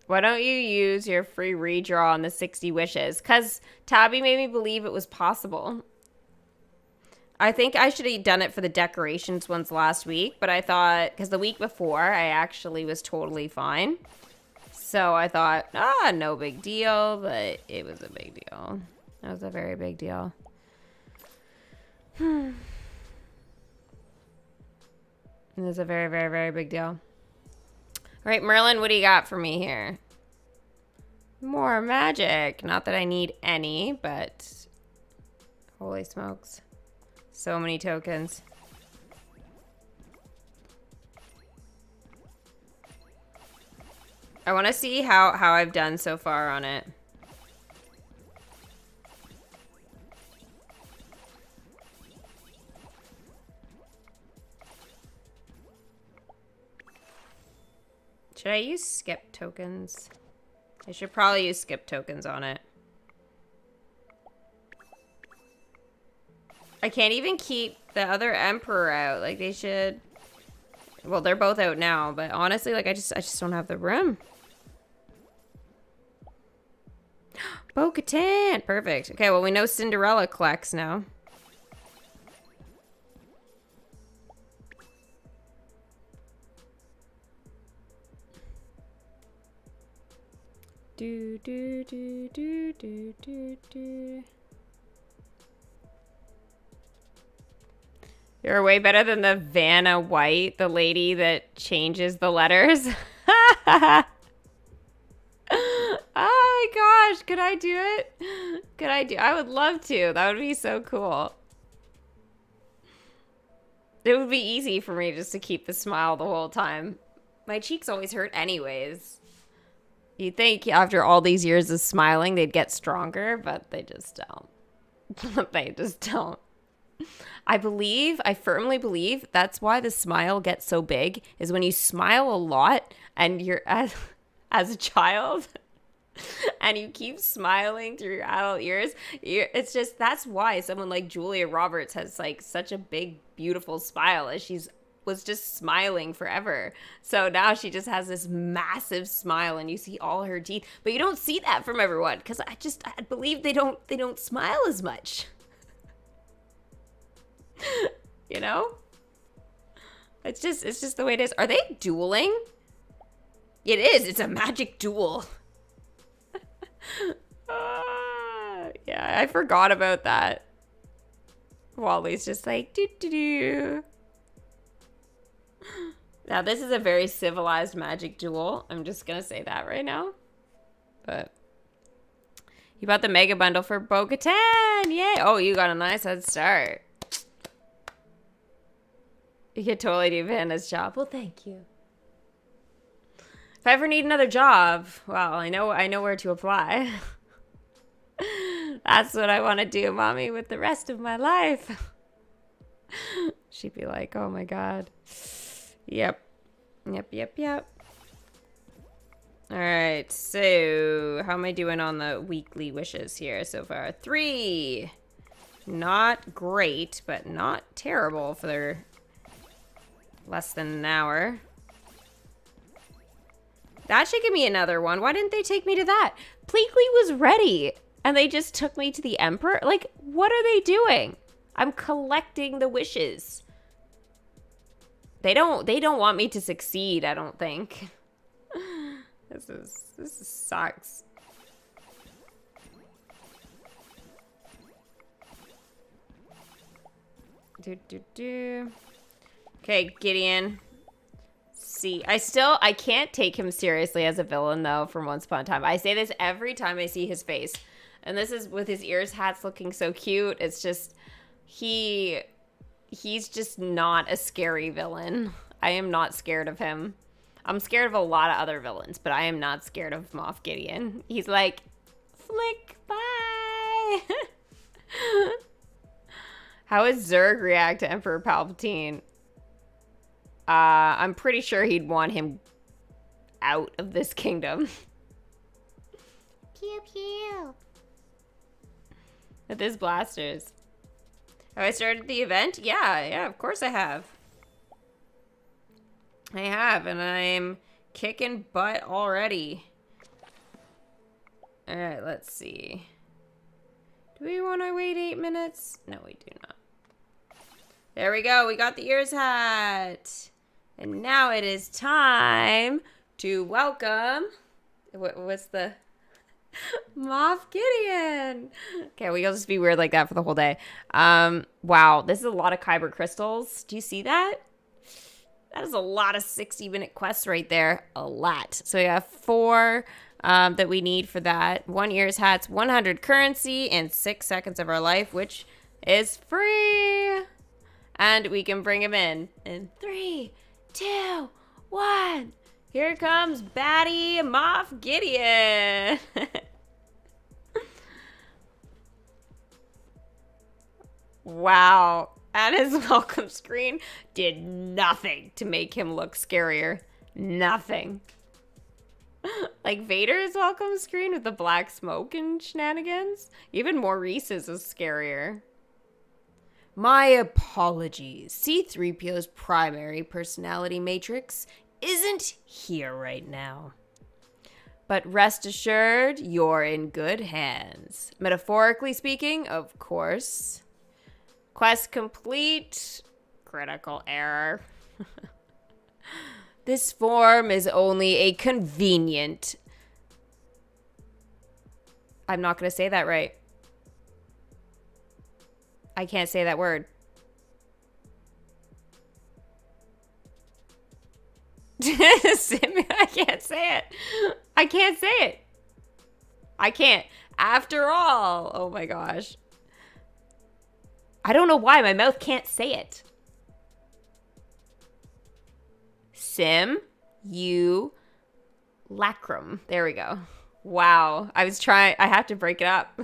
Why don't you use your free redraw on the 60 wishes? Because Tabby made me believe it was possible. I think I should have done it for the decorations ones last week, but I thought, because the week before, I actually was totally fine. So I thought, no big deal, but it was a big deal. That was a very big deal. It was a very, very, very big deal. All right, Merlin, what do you got for me here? More magic. Not that I need any, but holy smokes. So many tokens. I want to see how I've done so far on it. Should I use skip tokens? I should probably use skip tokens on it. I can't even keep the other emperor out. Like, they should... Well, they're both out now, but honestly, like, I just don't have the room. Bo-Katan! Perfect. Okay, well, we know Cinderella collects now. Do do do do do do do. You're way better than the Vanna White, the lady that changes the letters. Oh my gosh, could I do it? I would love to. That would be so cool. It would be easy for me just to keep the smile the whole time. My cheeks always hurt anyways. You'd think after all these years of smiling, they'd get stronger, but they just don't. They just don't. I firmly believe that's why the smile gets so big, is when you smile a lot and you're as a child and you keep smiling through your adult years, it's just, that's why someone like Julia Roberts has like such a big, beautiful smile, as was just smiling forever. So now she just has this massive smile and you see all her teeth, but you don't see that from everyone, because I believe they don't smile as much. You know? It's just the way it is. Are they dueling? It is. It's a magic duel. Yeah, I forgot about that. Wally's just like, do. Now, this is a very civilized magic duel. I'm just going to say that right now. But you bought the mega bundle for Bo-Katan. Yay. Oh, you got a nice head start. You could totally do Vanna's job. Well, thank you. If I ever need another job, well, I know where to apply. That's what I want to do, Mommy, with the rest of my life. She'd be like, oh my God. Yep. All right, so how am I doing on the weekly wishes here so far? 3. Not great, but not terrible for less than an hour. That should give me another one. Why didn't they take me to that? Pleakley was ready, and they just took me to the Emperor? Like, what are they doing? I'm collecting the wishes. They don't want me to succeed, I don't think. This sucks. Okay, Gideon. See, I can't take him seriously as a villain, though, from Once Upon a Time. I say this every time I see his face. And this is with his ears, hats looking so cute. It's just, he's just not a scary villain. I am not scared of him. I'm scared of a lot of other villains, but I am not scared of Moff Gideon. He's like, flick, bye. How would Zurg react to Emperor Palpatine? I'm pretty sure he'd want him out of this kingdom. Pew pew. With his blasters. Have I started the event? Yeah, of course I have. I have, and I'm kicking butt already. Alright, let's see. Do we want to wait 8 minutes? No, we do not. There we go. We got the ears hat. And now it is time to welcome... What's the... Moff Gideon. Okay, we'll just be weird like that for the whole day. Wow, this is a lot of Kyber crystals. Do you see that? That is a lot of 60-minute quests right there. A lot. So we have 4 that we need for that. 1 ears hat's 100 currency and 6 seconds of our life, which is free. And we can bring him in 3, 2, 1. Here comes Baddie Moff Gideon. Wow. And his welcome screen did nothing to make him look scarier. Nothing. Like Vader's welcome screen with the black smoke and shenanigans. Even Maurice's is scarier. My apologies. C-3PO's primary personality matrix isn't here right now. But rest assured, you're in good hands. Metaphorically speaking, of course. Quest complete. Critical error. This form is only a convenient... I'm not going to say that right. I can't say that word. I can't say it. I can't say it. I can't. After all. Oh my gosh. I don't know why my mouth can't say it. Lacrum. There we go. Wow. I was trying. I have to break it up.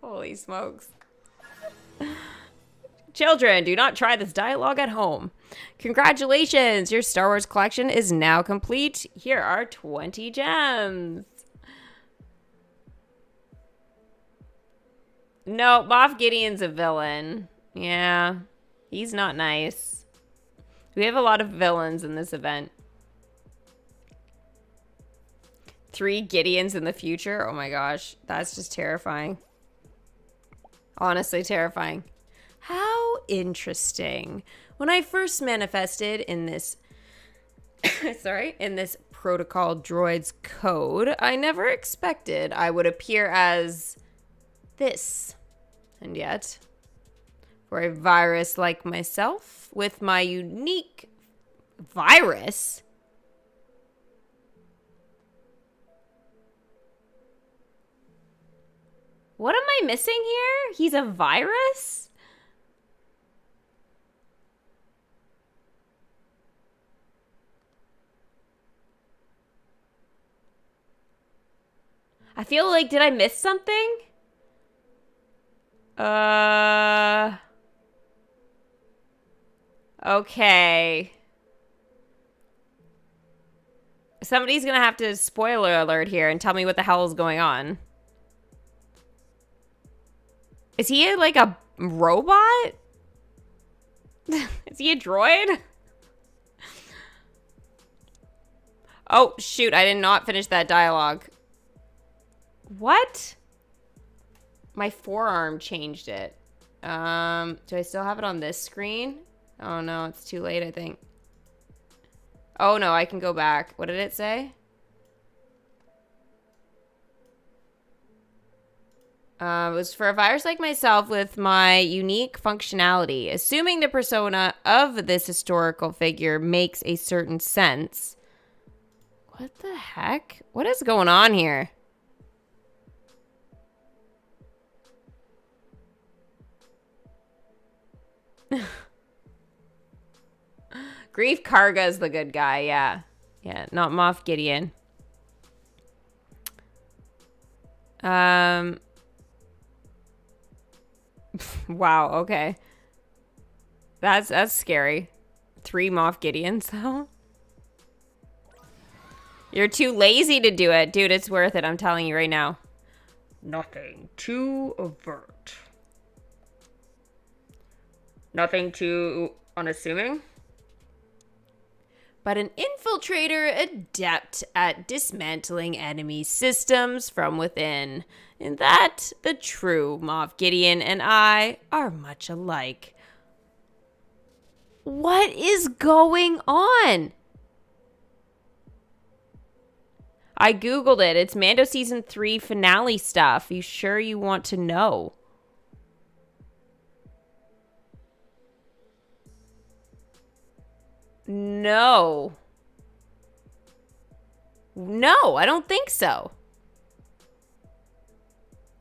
Holy smokes. Children, do not try this dialogue at home. Congratulations. Your Star Wars collection is now complete. Here are 20 gems. No, Moff Gideon's a villain. Yeah, he's not nice. We have a lot of villains in this event. 3 Gideons in the future? Oh my gosh, that's just terrifying. Honestly, terrifying. How interesting. When I first manifested in this, in this protocol droid's code, I never expected I would appear as this. And yet, for a virus like myself, with my unique virus, what am I missing here? He's a virus? I feel like, did I miss something? Okay. Somebody's gonna have to spoiler alert here and tell me what the hell is going on. Is he like a robot? Is he a droid? Oh, shoot. I did not finish that dialogue. What? My forearm changed it. Do I still have it on this screen? Oh, no. It's too late, I think. Oh, no. I can go back. What did it say? It was for a virus like myself with my unique functionality. Assuming the persona of this historical figure makes a certain sense. What the heck? What is going on here? Grief Karga's the good guy, yeah. Yeah, not Moff Gideon. Wow, okay. That's scary. 3 Moff Gideons, though. You're too lazy to do it. Dude, it's worth it. I'm telling you right now. Nothing too overt. Nothing too unassuming. But an infiltrator adept at dismantling enemy systems from within. In that, the true Moff Gideon and I are much alike. What is going on? I Googled it. It's Mando Season 3 finale stuff. You sure you want to know? No. No, I don't think so.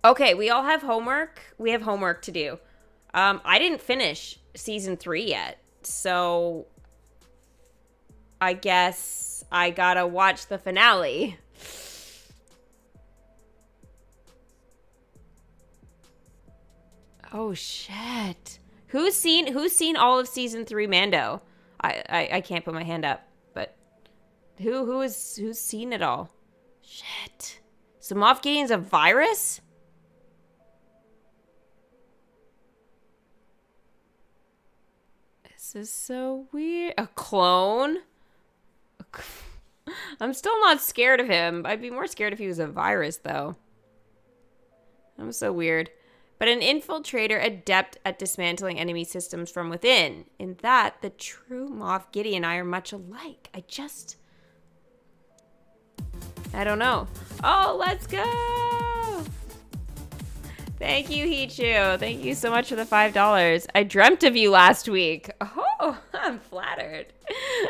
Okay, we all have homework. We have homework to do. I didn't finish Season 3 yet. So I guess I gotta watch the finale. Oh shit. Who's seen all of Season 3 Mando? I can't put my hand up, but who's seen it all? Shit. So Moff Gideon's a virus? This is so weird. A clone? I'm still not scared of him. I'd be more scared if he was a virus, though. That was so weird. But an infiltrator adept at dismantling enemy systems from within. In that, the true Moff Gideon and I are much alike. I don't know. Oh, let's go! Thank you, Hichu. Thank you so much for the $5. I dreamt of you last week. Oh, I'm flattered.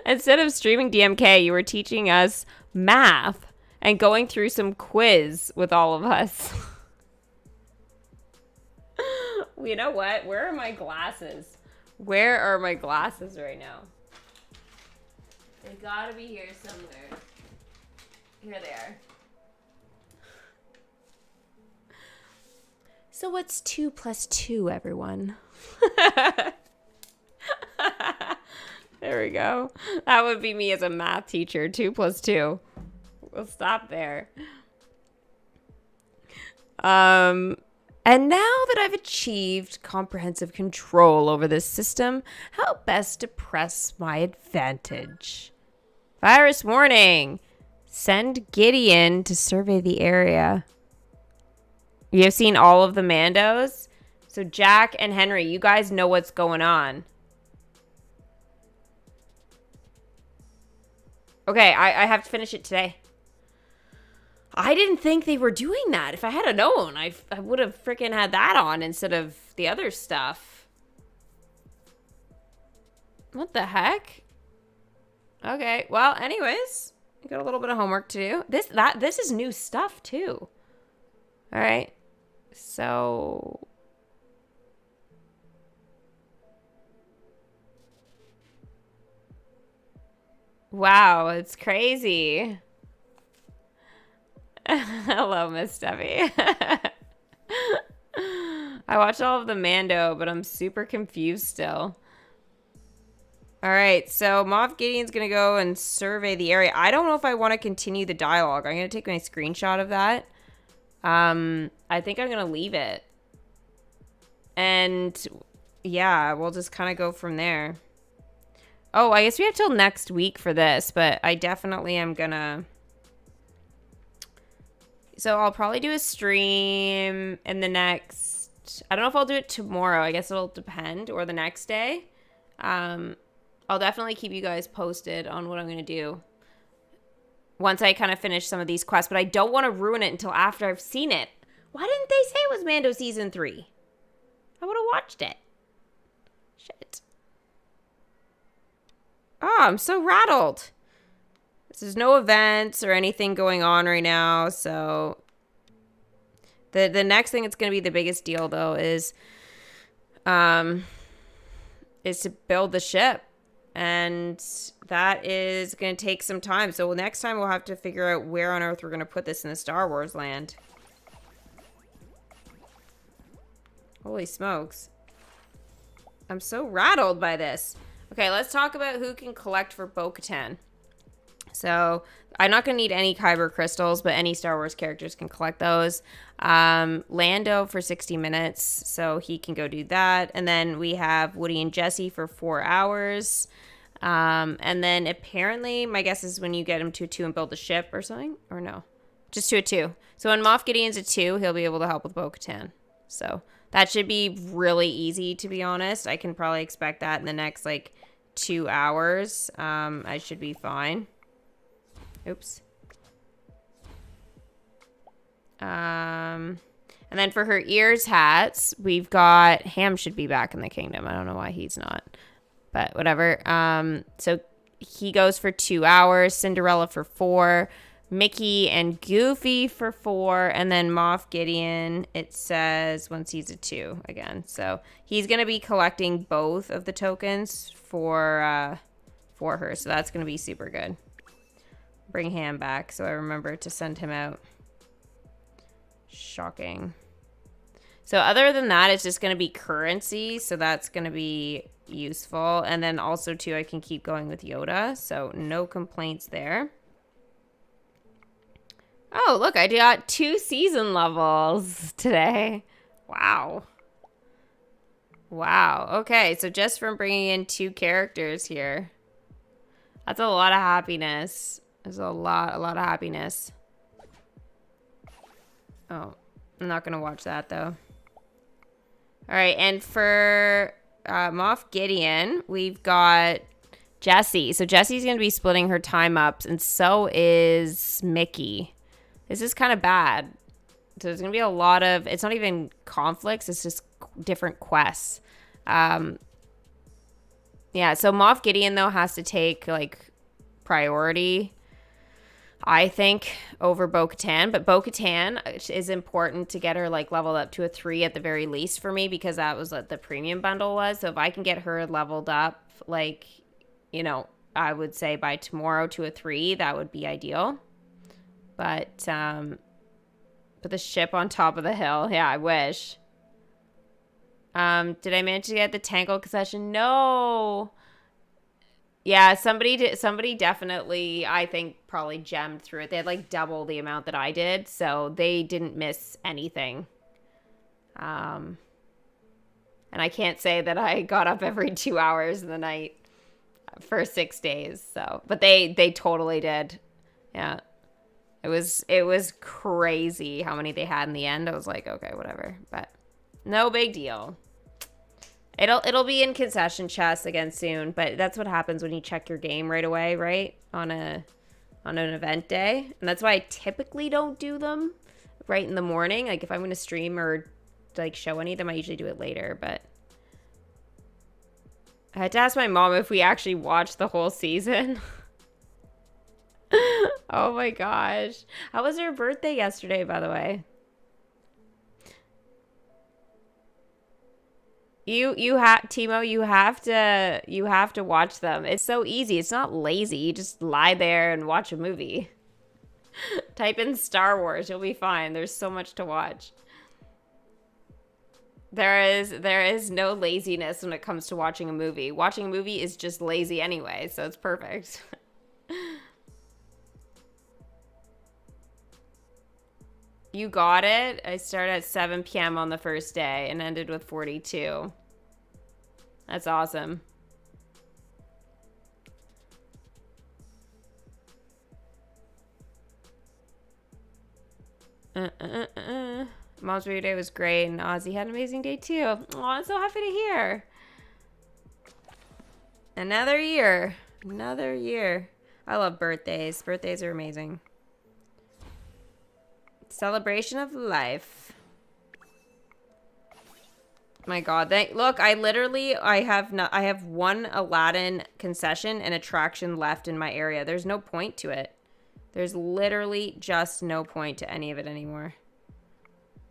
Instead of streaming DMK, you were teaching us math and going through some quiz with all of us. You know what? Where are my glasses? Where are my glasses right now? They gotta be here somewhere. Here they are. So what's 2 + 2, everyone? There we go. That would be me as a math teacher. 2 + 2. We'll stop there. And now that I've achieved comprehensive control over this system, how best to press my advantage? Virus warning. Send Gideon to survey the area. You have seen all of the Mandos? So Jack and Henry, you guys know what's going on. Okay, I have to finish it today. I didn't think they were doing that. If I had known, I would have freaking had that on instead of the other stuff. What the heck? Okay, well, anyways, I got a little bit of homework to do. This is new stuff too. All right, so wow, it's crazy. Hello, Miss Steffi. I watched all of the Mando, but I'm super confused still. All right, so Moff Gideon's going to go and survey the area. I don't know if I want to continue the dialogue. I'm going to take my screenshot of that. I think I'm going to leave it. And yeah, we'll just kind of go from there. Oh, I guess we have till next week for this, but I definitely am going to... So I'll probably do a stream in the next... I don't know if I'll do it tomorrow. I guess it'll depend. Or the next day. I'll definitely keep you guys posted on what I'm going to do. Once I kind of finish some of these quests. But I don't want to ruin it until after I've seen it. Why didn't they say it was Mando Season 3? I would have watched it. Shit. Oh, I'm so rattled. There's no events or anything going on right now, so the next thing that's going to be the biggest deal, though, is to build the ship, and that is going to take some time. So next time we'll have to figure out where on Earth we're going to put this in the Star Wars land. Holy smokes. I'm so rattled by this. Okay, let's talk about who can collect for Bo-Katan. So I'm not going to need any Kyber crystals, but any Star Wars characters can collect those. Lando for 60 minutes, so he can go do that. And then we have Woody and Jesse for 4 hours. And then apparently, my guess is when you get him to a 2 and build the ship or something, or no, just to a 2. So when Moff Gideon's a 2, he'll be able to help with Bo-Katan. So that should be really easy, to be honest. I can probably expect that in the next, 2 hours. I should be fine. Oops. And then for her ears hats, we've got... Ham should be back in the kingdom. I don't know why he's not. But whatever. So he goes for 2 hours. Cinderella for 4. Mickey and Goofy for 4. And then Moff Gideon, it says, once he's a 2 again. So he's going to be collecting both of the tokens for her. So that's going to be super good. Bring Ham back so I remember to send him out. Shocking. So other than that, it's just going to be currency. So that's going to be useful. And then also, too, I can keep going with Yoda. So no complaints there. Oh, look, I got 2 season levels today. Wow. Wow. Okay, so just from bringing in 2 characters here. That's a lot of happiness. There's a lot of happiness. Oh, I'm not going to watch that, though. All right, and for Moff Gideon, we've got Jessie. So Jessie's going to be splitting her time up, and so is Mickey. This is kind of bad. So there's going to be a lot of... It's not even conflicts. It's just different quests. Yeah, Yeah, so Moff Gideon, though, has to take, like, priority, I think, over Bo-Katan. But Bo-Katan is important to get her, like, leveled up to a 3 at the very least for me, because that was what the premium bundle was. So if I can get her leveled up, like, you know, I would say by tomorrow to a 3, that would be ideal. But the ship on top of the hill, yeah, I wish. Did I manage to get the Tangle concession? No. Yeah, somebody definitely, I think, probably gemmed through it. They had like double the amount that I did, so they didn't miss anything. And I can't say that I got up every 2 hours in the night for 6 days. So, but they totally did. Yeah, it was crazy how many they had in the end. I was like, okay, whatever, but no big deal. It'll be in concession chests again soon, but that's what happens when you check your game right away, right? On an event day. And that's why I typically don't do them right in the morning. Like if I'm going to stream or like show any of them, I usually do it later, but I had to ask my mom if we actually watched the whole season. Oh my gosh. How was her birthday yesterday, by the way? Timo, you have to watch them. It's so easy. It's not lazy. You just lie there and watch a movie. Type in Star Wars, you'll be fine. There's so much to watch. There is no laziness when it comes to watching a movie. Watching a movie is just lazy anyway, so it's perfect. You got it? I started at 7 p.m. on the first day and ended with 42. That's awesome. Mom's birthday day was great, and Ozzy had an amazing day too. Oh, I'm so happy to hear. Another year. Another year. I love birthdays. Birthdays are amazing. Celebration of life. My God, look, I have one Aladdin concession and attraction left in my area. There's no point to it. There's literally just no point to any of it anymore.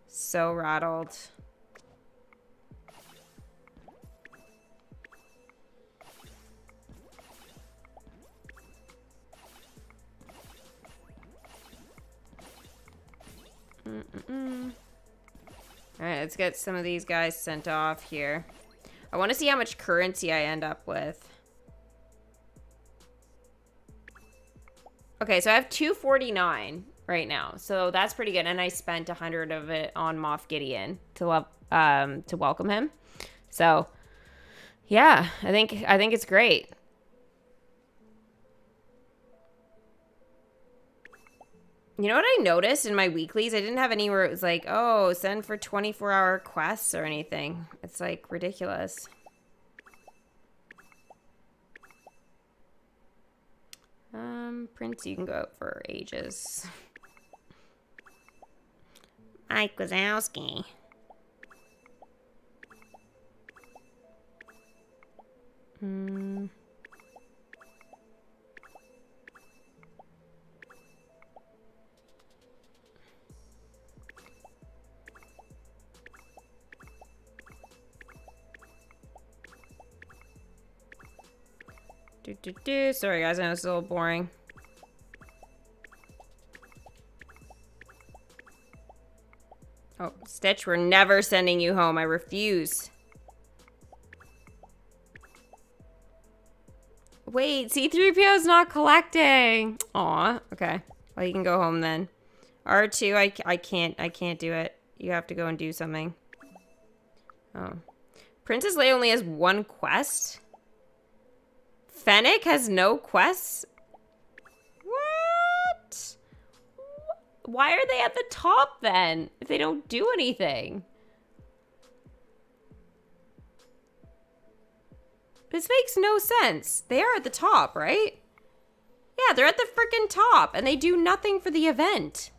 So rattled. Alright, let's get some of these guys sent off here. I want to see how much currency I end up with. Okay, so I have 249 right now. So that's pretty good. And I spent 100 of it on Moff Gideon to welcome him. So yeah, I think it's great. You know what I noticed in my weeklies? I didn't have any where it was like, oh, send for 24-hour quests or anything. It's like ridiculous. Prince, you can go out for ages. Mike Wazowski. Sorry, guys, I know it's a little boring. Oh, Stitch, we're never sending you home. I refuse. Wait, C-3PO is not collecting. Aw, okay. Well, you can go home then. R2, I can't do it. You have to go and do something. Oh. Princess Leia only has one quest? Fennec has no quests? What? Why are they at the top then, if they don't do anything? This makes no sense. They are at the top, right? Yeah, they're at the freaking top, and they do nothing for the event.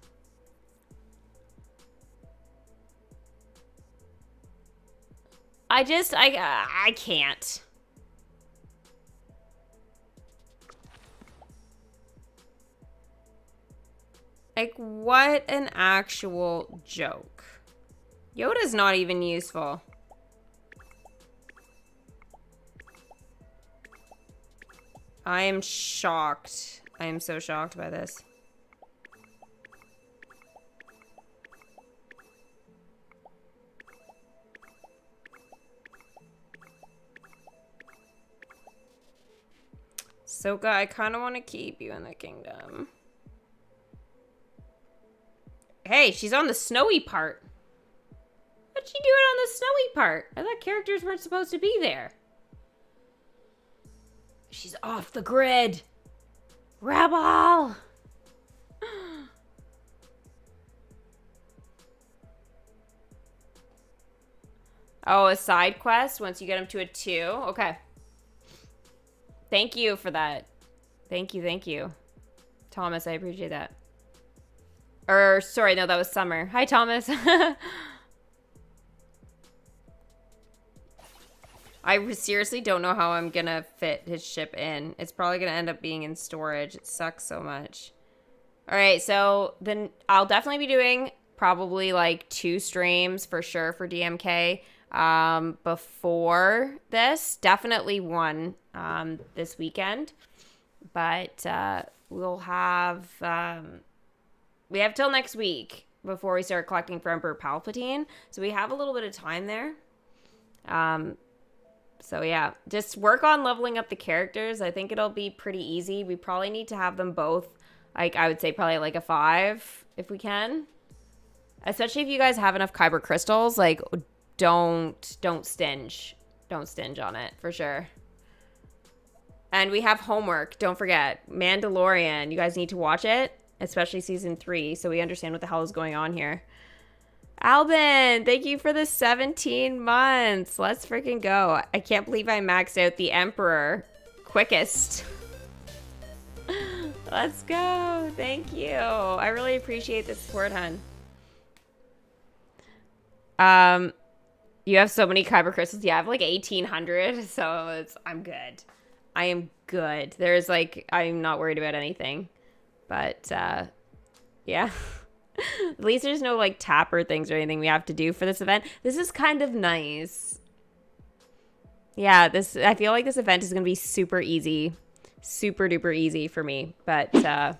I can't. Like, what an actual joke. Yoda's not even useful. I am shocked. I am so shocked by this. Soka, I kind of want to keep you in the kingdom. Hey, she's on the snowy part. What'd she do it on the snowy part? I thought characters weren't supposed to be there. She's off the grid. Rebel! Oh, a side quest once you get them to a 2? Okay. Thank you for that. Thank you. Thomas, I appreciate that. Or, sorry, no, that was Summer. Hi, Thomas. I seriously don't know how I'm gonna fit his ship in. It's probably gonna end up being in storage. It sucks so much. Alright, so then I'll definitely be doing probably like 2 streams for sure for DMK before this. Definitely 1 this weekend. But we'll have... we have till next week before we start collecting for Emperor Palpatine. So we have a little bit of time there. So yeah, just work on leveling up the characters. I think it'll be pretty easy. We probably need to have them both, like, I would say probably like a 5 if we can. Especially if you guys have enough Kyber crystals, like, don't stinge. Don't stinge on it, for sure. And we have homework. Don't forget, Mandalorian. You guys need to watch it, especially season 3, so we understand what the hell is going on here. Albin, thank you for the 17 months. Let's freaking go. I can't believe I maxed out the Emperor quickest. Let's go. Thank you. I really appreciate the support, hun. You have so many Kyber crystals. Yeah, I have like 1,800, so I'm good. I am good. There's like, I'm not worried about anything. But, yeah. At least there's no like tapper things or anything we have to do for this event. This is kind of nice. Yeah, I feel like this event is going to be super easy. Super duper easy for me. But, yeah.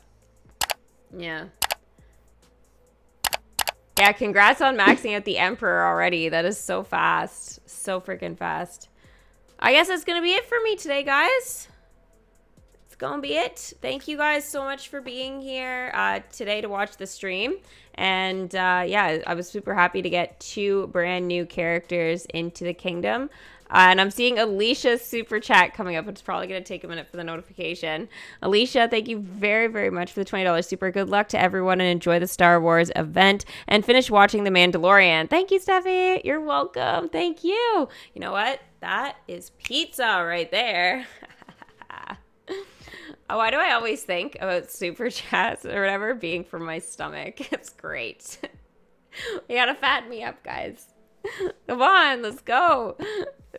Yeah, congrats on maxing out the Emperor already. That is so fast. So freaking fast. I guess that's going to be it for me today, guys. Gonna be it. Thank you guys so much for being here today to watch the stream. And yeah, I was super happy to get 2 brand new characters into the kingdom. And I'm seeing Alicia's super chat coming up. It's probably going to take a minute for the notification. Alicia, thank you very, very much for the $20 super. Good luck to everyone and enjoy the Star Wars event. And finish watching The Mandalorian. Thank you, Steffi. You're welcome. Thank you. You know what? That is pizza right there. Why do I always think about super chats or whatever being from my stomach? It's great. You gotta fatten me up, guys. Come on, let's go.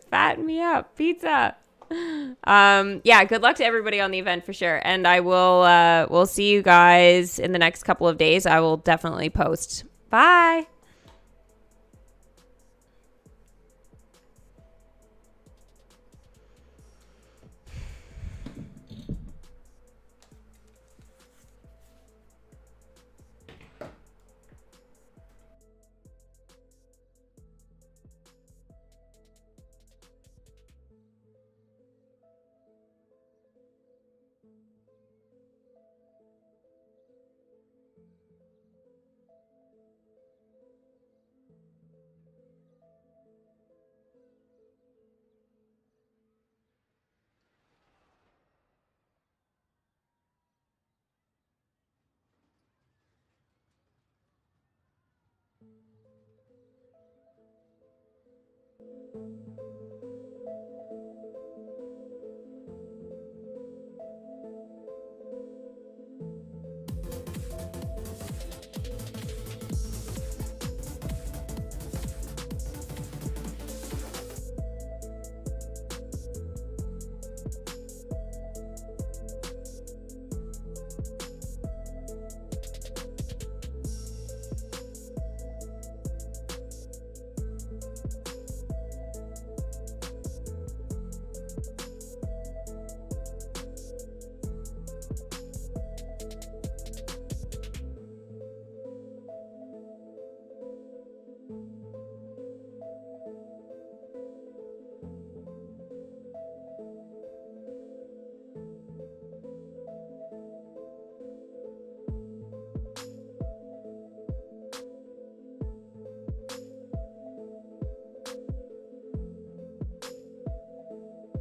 Fatten me up. Pizza. Yeah, good luck to everybody on the event for sure. And I will we'll see you guys in the next couple of days. I will definitely post. Bye.